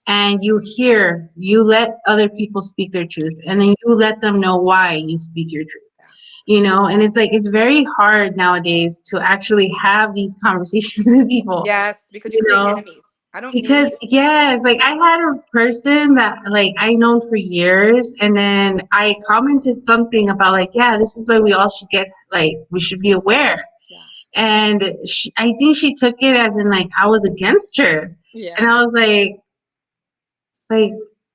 Speaker 2: and you let other people speak their truth and then you let them know why you speak your truth.
Speaker 1: Yeah.
Speaker 2: You know, and it's like it's very hard nowadays to actually have these conversations with people,
Speaker 1: Yes, because you
Speaker 2: you
Speaker 1: create
Speaker 2: know.
Speaker 1: enemies. I don't
Speaker 2: Because
Speaker 1: need.
Speaker 2: yes, like I had a person that like I known for years, and then I commented something about like, yeah, this is why we all should get like we should be aware.
Speaker 1: Yeah.
Speaker 2: And I think she took it as in like I was against her, and
Speaker 1: Yeah.
Speaker 2: I was like,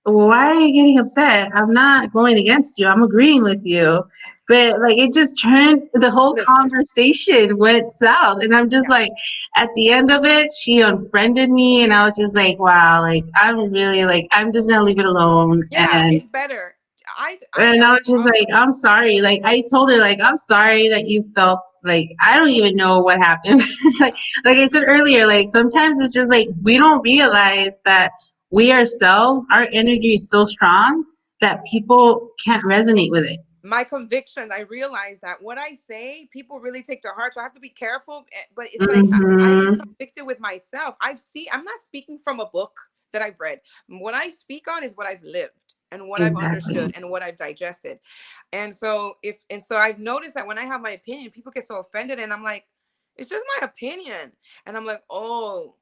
Speaker 2: why are you getting upset? I'm not going against you. I'm agreeing with you. But like it just turned the whole
Speaker 1: Listen.
Speaker 2: conversation went south. And I'm just
Speaker 1: Yeah.
Speaker 2: like at the end of it, she unfriended me and I was just like, wow, like I'm really like I'm just gonna leave it alone.
Speaker 1: Yeah. It's better. I
Speaker 2: And I was
Speaker 1: know.
Speaker 2: just like, I'm sorry. Like I told her, like, I'm sorry that you felt like I don't even know what happened. It's
Speaker 1: Yeah.
Speaker 2: like I said earlier, like sometimes it's just like we don't realize that we ourselves, our energy is so strong that people can't resonate with it.
Speaker 1: My convictions, I realize that what I say people really take to heart, so I have to be careful. But it's like I'm
Speaker 2: Mm-hmm.
Speaker 1: convicted with myself. I'm not speaking from a book that I've read. What I speak on is what I've lived and what I've understood
Speaker 2: Exactly.
Speaker 1: and what I've digested. And so I've noticed that when I have my opinion, people get so offended, and I'm like, it's just my opinion. And I'm like, oh,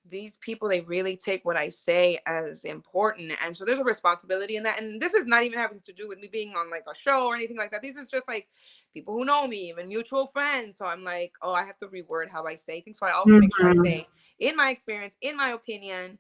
Speaker 1: these people, they really take what I say as important. And so there's a responsibility in that. And this is not even having to do with me being on like a show or anything like that. This is just like people who know me, even mutual friends. So I'm like, oh, I have to reword how I say things. So I always make sure I
Speaker 2: Mm-hmm.
Speaker 1: say, in my experience, in my opinion,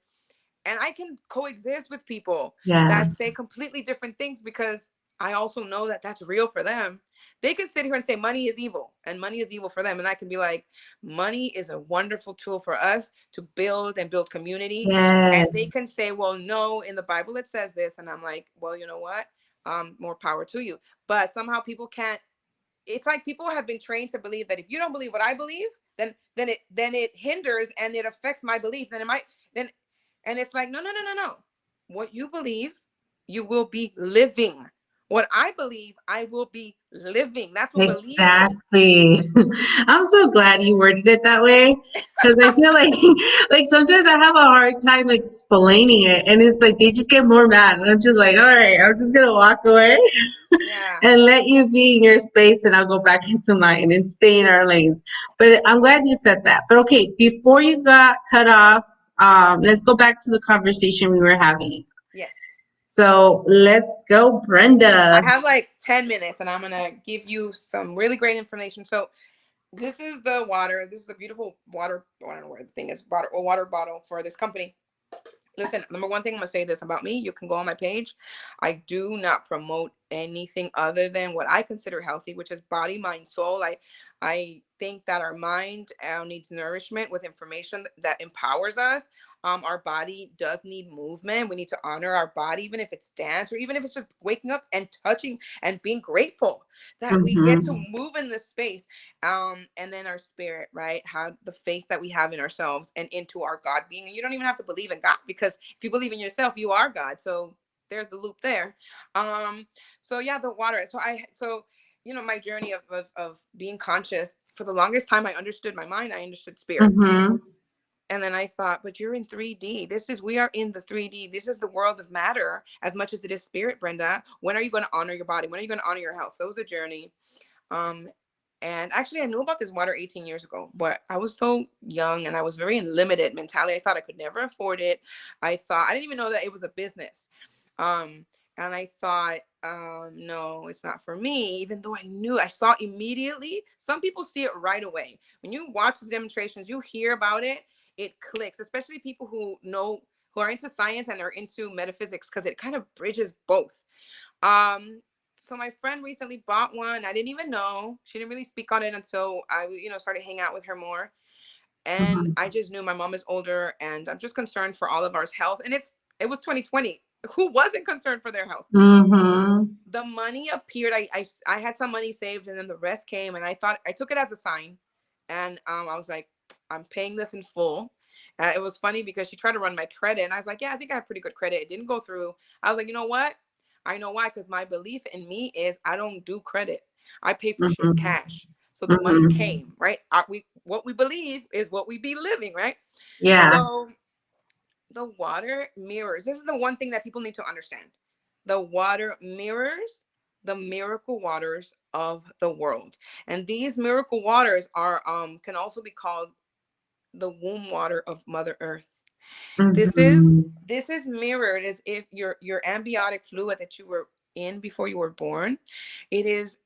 Speaker 1: and I can coexist with people
Speaker 2: Yeah.
Speaker 1: that say completely different things, because I also know that that's real for them. They can sit here and say money is evil, and money is evil for them, and I can be like, money is a wonderful tool for us to build community. And they
Speaker 2: Yes.
Speaker 1: can say, well, no, in the Bible it says this, and I'm like, well, you know what, more power to you. But somehow people can't. It's like people have been trained to believe that if you don't believe what I believe, then it hinders and it affects my belief. Then it might then And it's like, no, no, no, no, no. What you believe, you will be living. What I believe, I will be living. That's what belief is.
Speaker 2: Exactly. I'm so glad you worded it that way because I feel like like sometimes I have a hard time explaining it and it's like they just get more mad and I'm just like, all right, I'm just gonna walk away
Speaker 1: Yeah.
Speaker 2: and let you be in your space and I'll go back into mine and stay in our lanes. But I'm glad you said that. But okay, before you got cut off, let's go back to the conversation we were having.
Speaker 1: Yes.
Speaker 2: So let's go,
Speaker 1: I
Speaker 2: Brenda.
Speaker 1: have like 10 minutes and I'm going to give you some really great information. So, this is the water. This is a beautiful water. I don't know where the thing is. Water bottle for this company. Listen, number one thing I'm gonna say this about me. You can go on my page. I do not promote anything other than what I consider healthy, which is body, mind, soul. I think that our mind needs nourishment with information that empowers us. Our body does need movement. We need to honor our body, even if it's dance or even if it's just waking up and touching and being grateful that we get to
Speaker 2: Mm-hmm.
Speaker 1: move in this space. And then our spirit, right? How the faith that we have in ourselves and into our God being. And you don't even have to believe in God, because if you believe in yourself, you are God. So there's the loop there. Um, so yeah, the water. My journey of being conscious, for the longest time I understood my mind, I understood spirit.
Speaker 2: Mm-hmm.
Speaker 1: And then I thought, but you're in 3D. We are in the 3D. This is the world of matter as much as it is spirit, Brenda. When are you going to honor your body? When are you going to honor your health? So it was a journey. Um, and actually, I knew about this water 18 years ago, but I was so young and I was very in limited mentality. I thought I could never afford it. I didn't even know that it was a business. Um, and I thought, no, it's not for me, even though I saw immediately. Some people see it right away. When you watch the demonstrations, you hear about it, it clicks, especially people who are into science and are into metaphysics, because it kind of bridges both. Um, so my friend recently bought one. I didn't even know. She didn't really speak on it until I, started hanging out with her more. And
Speaker 2: Mm-hmm.
Speaker 1: I just knew my mom is older, and I'm just concerned for all of our health. And it was 2020. Who wasn't concerned for their health?
Speaker 2: Mhm.
Speaker 1: The money appeared. I had some money saved, and then the rest came, and I thought I took it as a sign, and I was like, I'm paying this in full. It was funny because she tried to run my credit, and I was like, yeah, I think I have pretty good credit. It didn't go through. I was like, you know what? I know why, because my belief in me is I don't do credit. I pay for shit
Speaker 2: Mhm.
Speaker 1: cash. So the money
Speaker 2: Mhm.
Speaker 1: came, right? We what we believe is what we be living, right?
Speaker 2: Yeah.
Speaker 1: So the water mirrors. This is the one thing that people need to understand. The water mirrors the miracle waters of the world. And these miracle waters are can also be called the womb water of Mother Earth. This is
Speaker 2: Mhm.
Speaker 1: this is mirrored as if your amniotic fluid that you were in before you were born, it is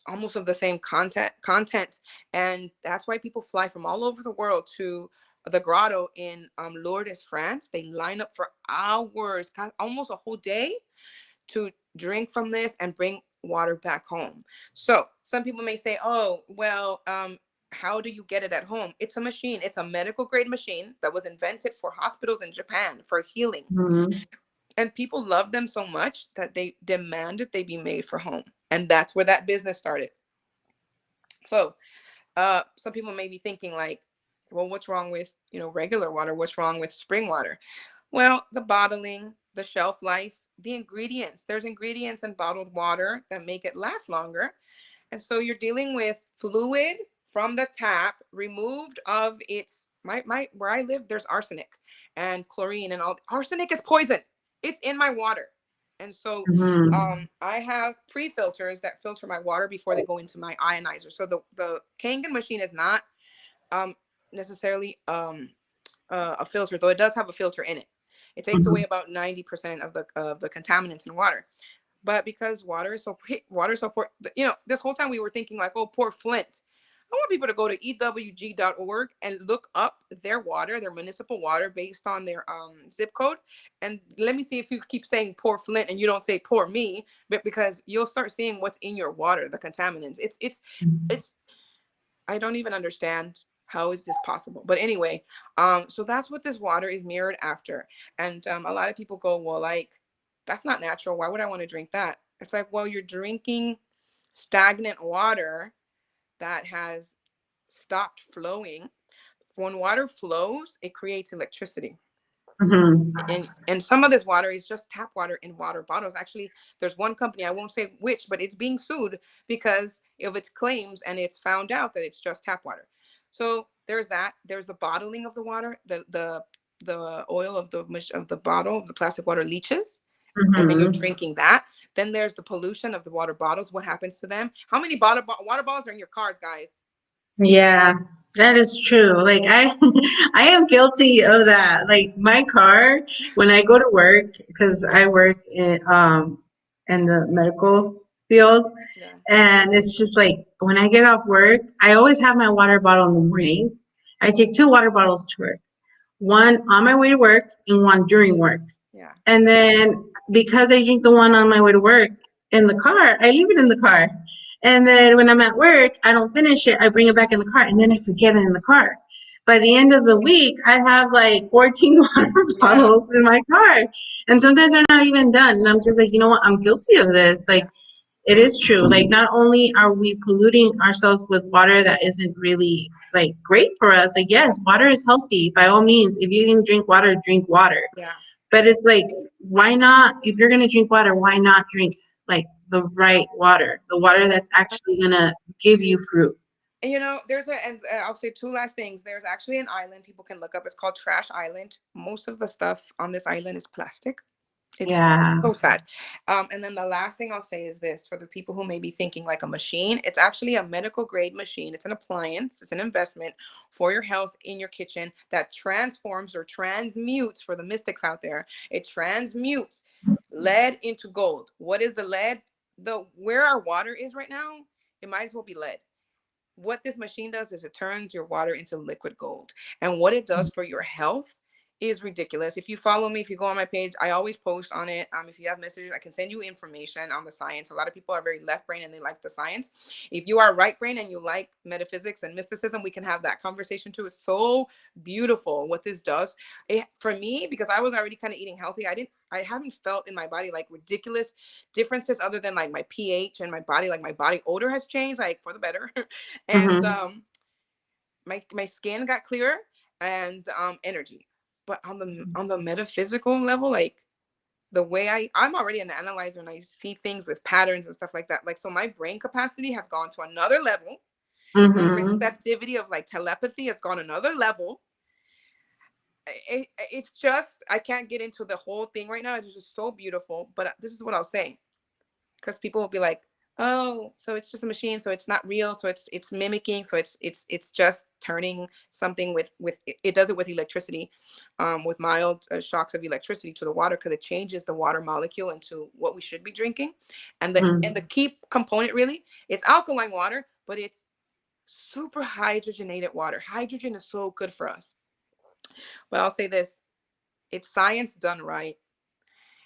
Speaker 1: almost of the same content, and that's why people fly from all over the world to the grotto in Lourdes, France. They line up for hours, almost a whole day, to drink from this and bring water back home. So some people may say, oh, well, how do you get it at home? It's a machine. It's a medical grade machine that was invented for hospitals in Japan for healing.
Speaker 2: Mhm.
Speaker 1: And people love them so much that they demanded they be made for home. And that's where that business started. So some people may be thinking like, well, what's wrong with, regular water? What's wrong with spring water? Well, the bottling, the shelf life, the ingredients. There's ingredients in bottled water that make it last longer. And so you're dealing with fluid from the tap removed of its my where I live, there's arsenic and chlorine and all. Arsenic is poison. It's in my water. And so
Speaker 2: Mhm.
Speaker 1: I have pre-filters that filter my water before they go into my ionizer. So the Kangen machine is not um necessarily a filter, though it does have a filter in it. It takes away
Speaker 2: Mhm.
Speaker 1: about 90% of the contaminants in water. But because water is so poor, this whole time we were thinking like, oh, poor Flint. I want people to go to ewg.org and look up their water, their municipal water, based on their zip code. And let me see if you keep saying poor Flint and you don't say poor me, but because you'll start seeing what's in your water, the contaminants. It's I don't even understand how is this possible. But anyway, so that's what this water is mirrored after. And a lot of people go, well, like, that's not natural. Why would I want to drink that? It's like, well, you're drinking stagnant water that has stopped flowing. When water flows, it creates electricity.
Speaker 2: Mhm.
Speaker 1: And some of this water is just tap water in water bottles. Actually, there's one company, I won't say which, but it's being sued because of its claims, and it's found out that it's just tap water. So there's that. There's the bottling of the water. The oil of the bottle, the plastic water leaches, and then you're
Speaker 2: Mhm.
Speaker 1: drinking that. Then there's the pollution of the water bottles. What happens to them? How many water bottles are in your cars, guys?
Speaker 2: Yeah, that is true. Like I I am guilty of that. Like my car when I go to work because I work in the medical field,
Speaker 1: Yeah.
Speaker 2: and it's just like when I get off work, I always have my water bottle in the morning. I take two water bottles to work. One on my way to work and one during work.
Speaker 1: Yeah.
Speaker 2: And then because I drink the one on my way to work in the car, I leave it in the car. And then when I'm at work, I don't finish it. I bring it back in the car and then I forget it in the car. By the end of the week, I have like 14 water
Speaker 1: Yeah.
Speaker 2: bottles in my car. And sometimes they're not even done. And I'm just like, you know what? I'm guilty of this. Like,
Speaker 1: Yeah.
Speaker 2: it is true. Like, not only are we polluting ourselves with water that isn't really like great for us, like, yes, water is healthy by all means. If you can drink water, drink water.
Speaker 1: Yeah.
Speaker 2: But it's like, why not? If you're gonna drink water, why not drink like the right water, the water that's actually gonna give you fruit?
Speaker 1: And and I'll say two last things. There's actually an island people can look up. It's called Trash Island. Most of the stuff on this island is plastic. It's
Speaker 2: Yeah.
Speaker 1: so sad. And then the last thing I'll say is this for the people who may be thinking like a machine, it's actually a medical grade machine. It's an appliance, it's an investment for your health in your kitchen that transforms or transmutes for the mystics out there. It transmutes lead into gold. What is the lead? The where our water is right now, it might as well be lead. What this machine does is it turns your water into liquid gold. And what it does for your health is ridiculous. If you follow me, if you go on my page, I always post on it. If you have messages, I can send you information on the science. A lot of people are very left brain and they like the science. If you are right brain and you like metaphysics and mysticism, we can have that conversation too. It's so beautiful what this does. For me, because I was already kind of eating healthy, I haven't felt in my body like ridiculous differences other than like my pH and my body, like my body odor has changed, like for the better. And
Speaker 2: Mm-hmm.
Speaker 1: my skin got clearer and energy. But on the metaphysical level, like the way I'm already an analyzer and I see things with patterns and stuff like that. Like, so my brain capacity has gone to another level. My
Speaker 2: Mm-hmm.
Speaker 1: receptivity of like telepathy has gone another level. It's just, I can't get into the whole thing right now. It's just so beautiful. But this is what I'll say, because people will be like, oh, so it's just a machine, so it's not real, so it's mimicking, so it's just turning something with it does it with electricity, with mild shocks of electricity to the water, because it changes the water molecule into what we should be drinking. And the key component really, it's alkaline water, but it's super hydrogenated water. Hydrogen is so good for us. But I'll say this, it's science done right.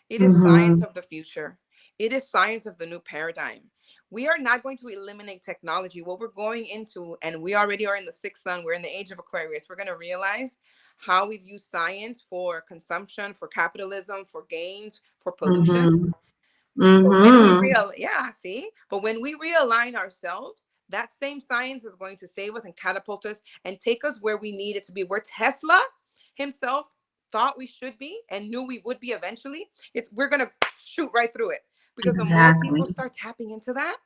Speaker 1: It is science
Speaker 2: Mm-hmm.
Speaker 1: of the future. It is science of the new paradigm. We are not going to eliminate technology. What we're going into, and we already are in the sixth sun, we're in the age of Aquarius. We're going to realize how we've used science for consumption, for capitalism, for gains, for pollution.
Speaker 2: Mm-hmm.
Speaker 1: But when we
Speaker 2: Mm-hmm.
Speaker 1: but when we realign ourselves, that same science is going to save us and catapult us and take us where we need it to be. Where Tesla himself thought we should be and knew we would be eventually, we're gonna shoot right through it. Because the more people
Speaker 2: Exactly.
Speaker 1: start tapping into that,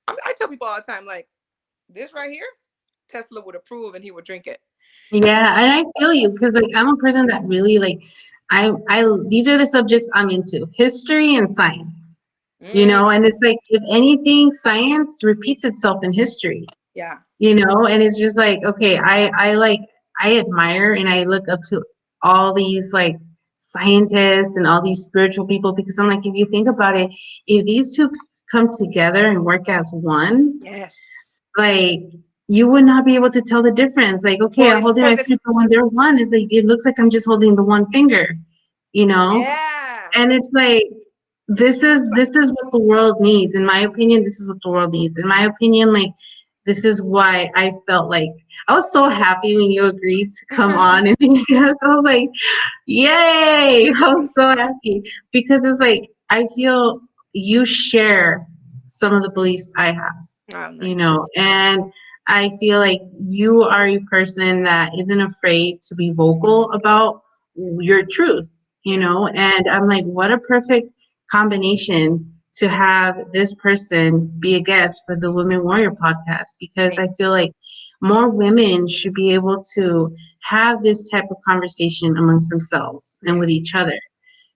Speaker 1: I tell people all the time, like, this right here, Tesla would approve and he would drink it.
Speaker 2: Yeah, and I feel you because like I'm a person that really like I these are the subjects I'm into, history and science. You
Speaker 1: Mm,
Speaker 2: know, and it's like if anything, science repeats itself in history.
Speaker 1: yeah,
Speaker 2: You know, and it's just like okay, I like I admire and I look up to all these like scientists and all these spiritual people because I'm like if you think about it, if these two come together and work as one,
Speaker 1: yes.
Speaker 2: like you would not be able to tell the difference. Like, okay,
Speaker 1: Well,
Speaker 2: I'm
Speaker 1: it's
Speaker 2: holding
Speaker 1: because
Speaker 2: my finger,
Speaker 1: it's
Speaker 2: but when they're one, it's like it looks like I'm just holding the one finger, you know?
Speaker 1: yeah.
Speaker 2: And it's like
Speaker 1: It's like,
Speaker 2: this is what the world needs. In my opinion, this is what the world needs. In my opinion, like this is why I felt like I was so happy when you agreed to come on and because I was like, yay! I was so happy because it's like I feel you share some of the beliefs I have,
Speaker 1: oh,
Speaker 2: you
Speaker 1: nice.
Speaker 2: know, and I feel like you are a person that isn't afraid to be vocal about your truth, you
Speaker 1: Yeah,
Speaker 2: know, and I'm like what a perfect combination to have this person be a guest for the Women Warrior podcast because
Speaker 1: thank
Speaker 2: I feel like more women should be able to have this type of conversation amongst themselves and
Speaker 1: yeah,
Speaker 2: with each other.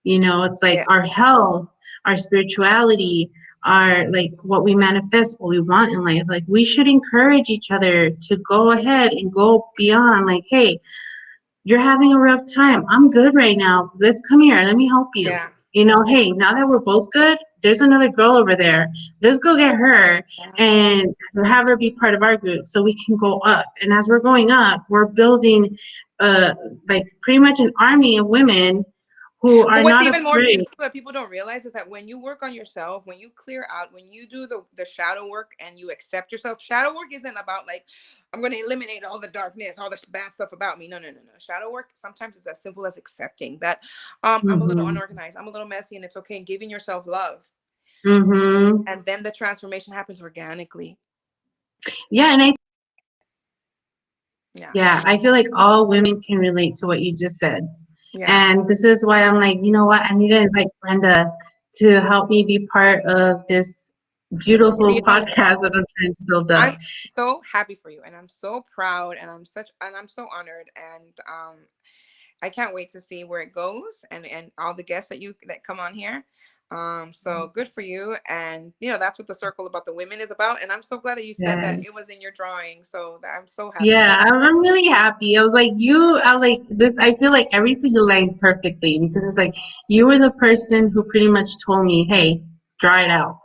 Speaker 2: You know, it's like
Speaker 1: yeah,
Speaker 2: our health, our spirituality, our like what we manifest, what we want in life. Like we should encourage each other to go ahead and go beyond. Like, hey, you're having a rough time. I'm good right now. Let's come here. Let me help you.
Speaker 1: yeah,
Speaker 2: You know, hey, now that we're both good, there's another girl over there. Let's go get her
Speaker 1: yeah.
Speaker 2: and have her be part of our group so we can go up. And as we're going up, we're building like pretty much an army of women who
Speaker 1: But
Speaker 2: are
Speaker 1: what's
Speaker 2: not
Speaker 1: even more
Speaker 2: afraid.
Speaker 1: beautiful that people don't realize is that when you work on yourself, when you clear out, when you do the shadow work and you accept yourself, shadow work isn't about like, I'm going to eliminate all the darkness, all the bad stuff about me. No, no, no, no. Shadow work sometimes is as simple as accepting that I'm a little
Speaker 2: Mm-hmm.
Speaker 1: unorganized, I'm a little messy, and it's okay, and giving yourself love.
Speaker 2: Mm-hmm.
Speaker 1: And then the transformation happens organically.
Speaker 2: Yeah, and
Speaker 1: Yeah.
Speaker 2: yeah, I feel like all women can relate to what you just said.
Speaker 1: Yeah.
Speaker 2: And this is why I'm like, you know what? I need to invite Brenda to help me be part of this
Speaker 1: You
Speaker 2: beautiful
Speaker 1: know,
Speaker 2: podcast that I'm trying to build up.
Speaker 1: I'm so happy for you and I'm so proud and I'm so honored and I can't wait to see where it goes and all the guests that come on here. So good for you. And you know, that's what the circle about the women is about. And I'm so glad that you said that it was
Speaker 2: Yes.
Speaker 1: in your drawing. So I'm so happy for
Speaker 2: Yeah, I'm really happy. I was like, I like this. I feel like everything aligned perfectly because it's like you were the person who pretty much told me, hey, draw it out.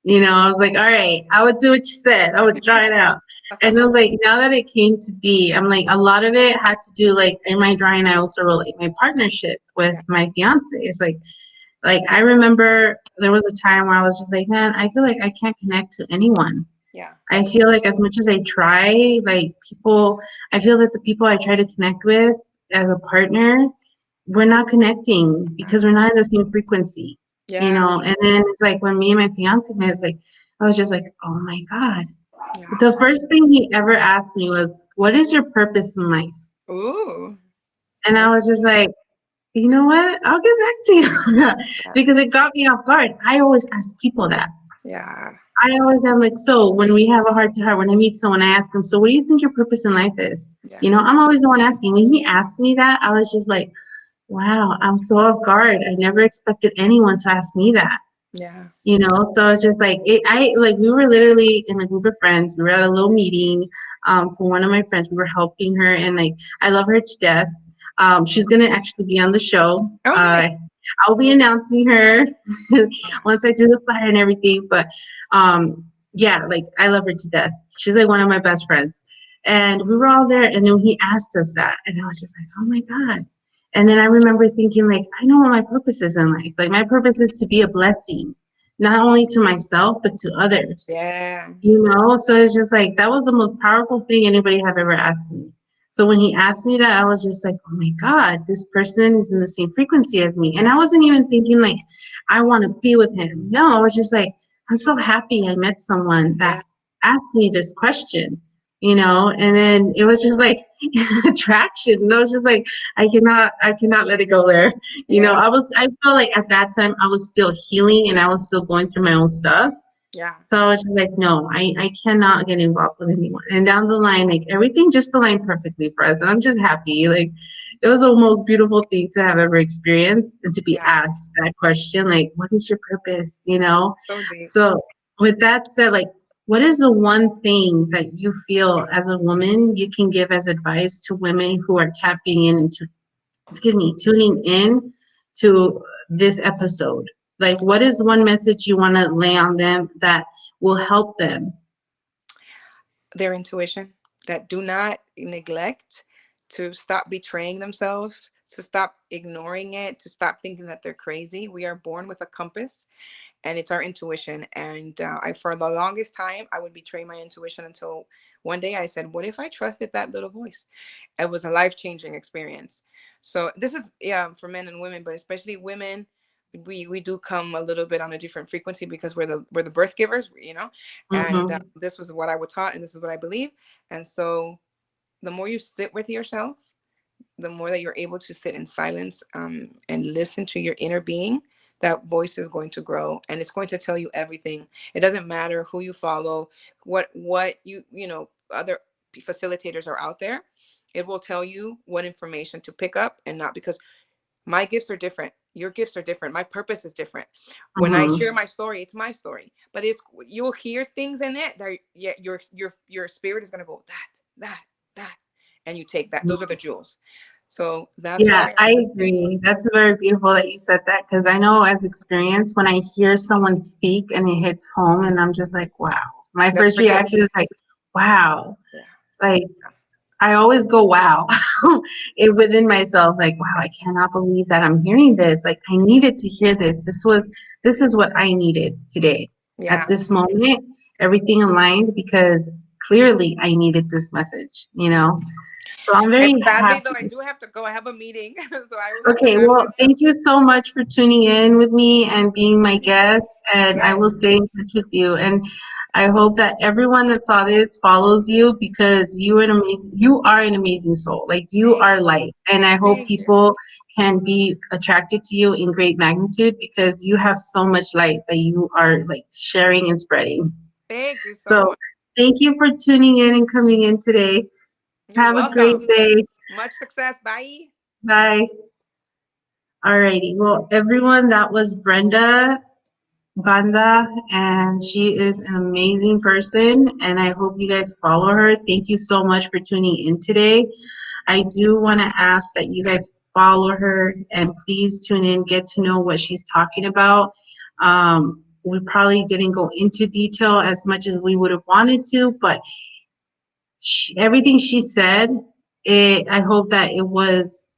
Speaker 2: You know, I was like, all right, I would do what you said. I would draw it out. And I was like, now that it came to be, I'm like, a lot of it had to do like in my drawing. I also wrote like my partnership with
Speaker 1: Yeah,
Speaker 2: my fiance. It's like I remember there was a time where I was just like, man, I feel like I can't connect to anyone.
Speaker 1: yeah,
Speaker 2: I feel like as much as I try, like people, I feel that the people I try to connect with as a partner, we're not connecting because we're not in the same frequency, you
Speaker 1: yeah,
Speaker 2: know? And then it's like when me and my fiance met, it's like, I was just like, oh my God.
Speaker 1: yeah.
Speaker 2: The first thing he ever asked me was, what is your purpose in life?
Speaker 1: Ooh,
Speaker 2: And I
Speaker 1: that's,
Speaker 2: was just like, you know what? I'll get back to you
Speaker 1: yeah,
Speaker 2: because it got me off guard. I always ask people that.
Speaker 1: yeah,
Speaker 2: I always am like, so when we have a heart to heart, when I meet someone, I ask them, so what do you think your purpose in life is?
Speaker 1: yeah,
Speaker 2: You know, I'm always the one asking. When he asked me that, I was just like, wow, I'm so off guard. I never expected anyone to ask me that.
Speaker 1: yeah.
Speaker 2: You know, so it's just like it, I like we were literally in a group of friends. We were at a little meeting for one of my friends. We were helping her, and like I love her to death. She's gonna actually be on the show.
Speaker 1: Oh, nice.
Speaker 2: I'll be announcing her
Speaker 1: Yeah,
Speaker 2: once I do the flyer and everything. But yeah, like I love her to death. She's like one of my best friends, and we were all there. And then he asked us that, and I was just like, oh my god. And then I remember thinking, like, I know what my purpose is in life. Like, my purpose is to be a blessing, not only to myself, but to others.
Speaker 1: yeah,
Speaker 2: You know, so it's just like that was the most powerful thing anybody have ever asked me. So when he asked me that, I was just like, oh my God, this person is in the same frequency as me. And I wasn't even thinking like I want to be with him. No, I was just like, I'm so happy I met someone that
Speaker 1: yeah,
Speaker 2: asked me this question, you know, and then it was just like attraction. And I was just like, I cannot let it go there. You know,
Speaker 1: yeah,
Speaker 2: I felt like at that time I was still healing and I was still going through my own stuff.
Speaker 1: yeah,
Speaker 2: So I was just like, no, I cannot get involved with anyone. And down the line, like everything just aligned perfectly for us. And I'm just happy. Like it was the most beautiful thing to have ever experienced and to be
Speaker 1: yeah.
Speaker 2: asked that question, like, what is your purpose? You know?
Speaker 1: So deep.
Speaker 2: So with that said, like, what is the one thing that you feel as a woman you can give as advice to women who are tapping in into tuning in to this episode? Like, what is one message you want to lay on them that will help them?
Speaker 1: Their intuition, that do not neglect, to stop betraying themselves, to stop ignoring it, to stop thinking that they're crazy. We are born with a compass, and it's our intuition. And I, for the longest time, I would betray my intuition until one day I said, "What if I trusted that little voice?" It was a life changing experience. So this is, yeah, for men and women, but especially women. We do come a little bit on a different frequency because we're the birth givers, you know. And
Speaker 2: Mm-hmm.
Speaker 1: this was what I was taught, and this is what I believe. And so the more you sit with yourself, the more that you're able to sit in silence, and listen to your inner being, that voice is going to grow, and it's going to tell you everything. It doesn't matter who you follow, what you know, other facilitators are out there. It will tell you what information to pick up and not, because my gifts are different, your gifts are different, my purpose is different. When I
Speaker 2: Mm-hmm.
Speaker 1: share my story, it's my story, but it's, you'll hear things in it that, yeah, your spirit is going to go, that, and you take that. Those are the jewels. So that's
Speaker 2: Yeah,
Speaker 1: why
Speaker 2: I
Speaker 1: I say,
Speaker 2: agree. That's very beautiful that you said that because I know as experience when I hear someone speak and it hits home and I'm just like, wow. My
Speaker 1: that's
Speaker 2: first
Speaker 1: for you.
Speaker 2: reaction is like, wow.
Speaker 1: Yeah,
Speaker 2: Like I always go, wow, it within myself, like, wow, I cannot believe that I'm hearing this. Like, I needed to hear this. This is what I needed today. At
Speaker 1: yeah.
Speaker 2: this moment, everything aligned because clearly I needed this message, you know? So I'm
Speaker 1: And
Speaker 2: very
Speaker 1: sadly, though,
Speaker 2: happy.
Speaker 1: I do have to go. I have a meeting, so I will have to
Speaker 2: Okay,
Speaker 1: wrap
Speaker 2: well,
Speaker 1: this up.
Speaker 2: thank you so much for tuning in with me and being my guest. And I will
Speaker 1: Yes,
Speaker 2: stay in touch with you. And I hope that everyone that saw this follows you because you are an amazing soul. Like you
Speaker 1: thank,
Speaker 2: are light. And I hope
Speaker 1: thank you,
Speaker 2: people can be attracted to you in great magnitude because you have so much light that you are like sharing and spreading.
Speaker 1: thank you so
Speaker 2: So
Speaker 1: much.
Speaker 2: thank you for tuning in and coming in today.
Speaker 1: You're
Speaker 2: Have a great
Speaker 1: welcome.
Speaker 2: day.
Speaker 1: Much success. Bye.
Speaker 2: Bye. Alrighty. Well, everyone, that was Brenda Banda, and she is an amazing person. And I hope you guys follow her. Thank you so much for tuning in today. I do want to ask that you guys follow her and please tune in, get to know what she's talking about. We probably didn't go into detail as much as we would have wanted to, but everything she said, I hope that it was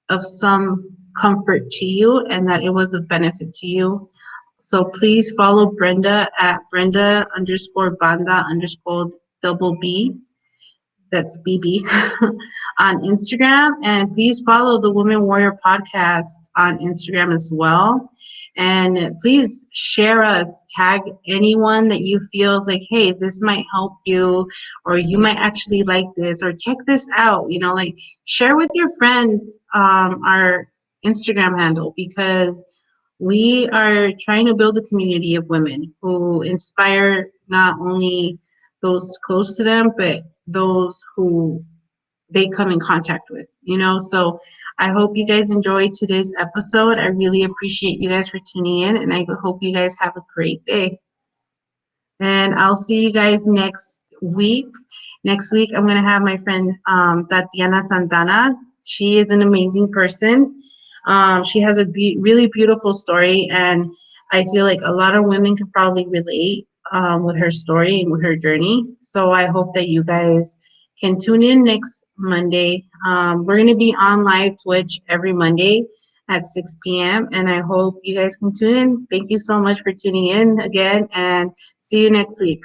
Speaker 2: of some comfort to you and that it was of benefit to you. So please follow Brenda at Brenda underscore Banda underscore double B, that's BB, on Instagram. And please follow the Women Warrior podcast on Instagram as well. And please share us, tag anyone that you feel is like, hey, this might help you, or you might actually like this, or check this out. Like share with your friends our Instagram handle, because we are trying to build a community of women who inspire not only those close to them, but those who they come in contact with. So I hope you guys enjoyed today's episode. I really appreciate you guys for tuning in, and I hope you guys have a great day. And I'll see you guys next week. Next week, I'm going to have my friend Tatiana Santana. She is an amazing person. She has a really beautiful story, and I feel like a lot of women can probably relate with her story and with her journey. So I hope that you guys can tune in next Monday. We're going to be on live Twitch every Monday at 6 p.m. And I hope you guys can tune in. Thank you so much for tuning in again, and see you next week.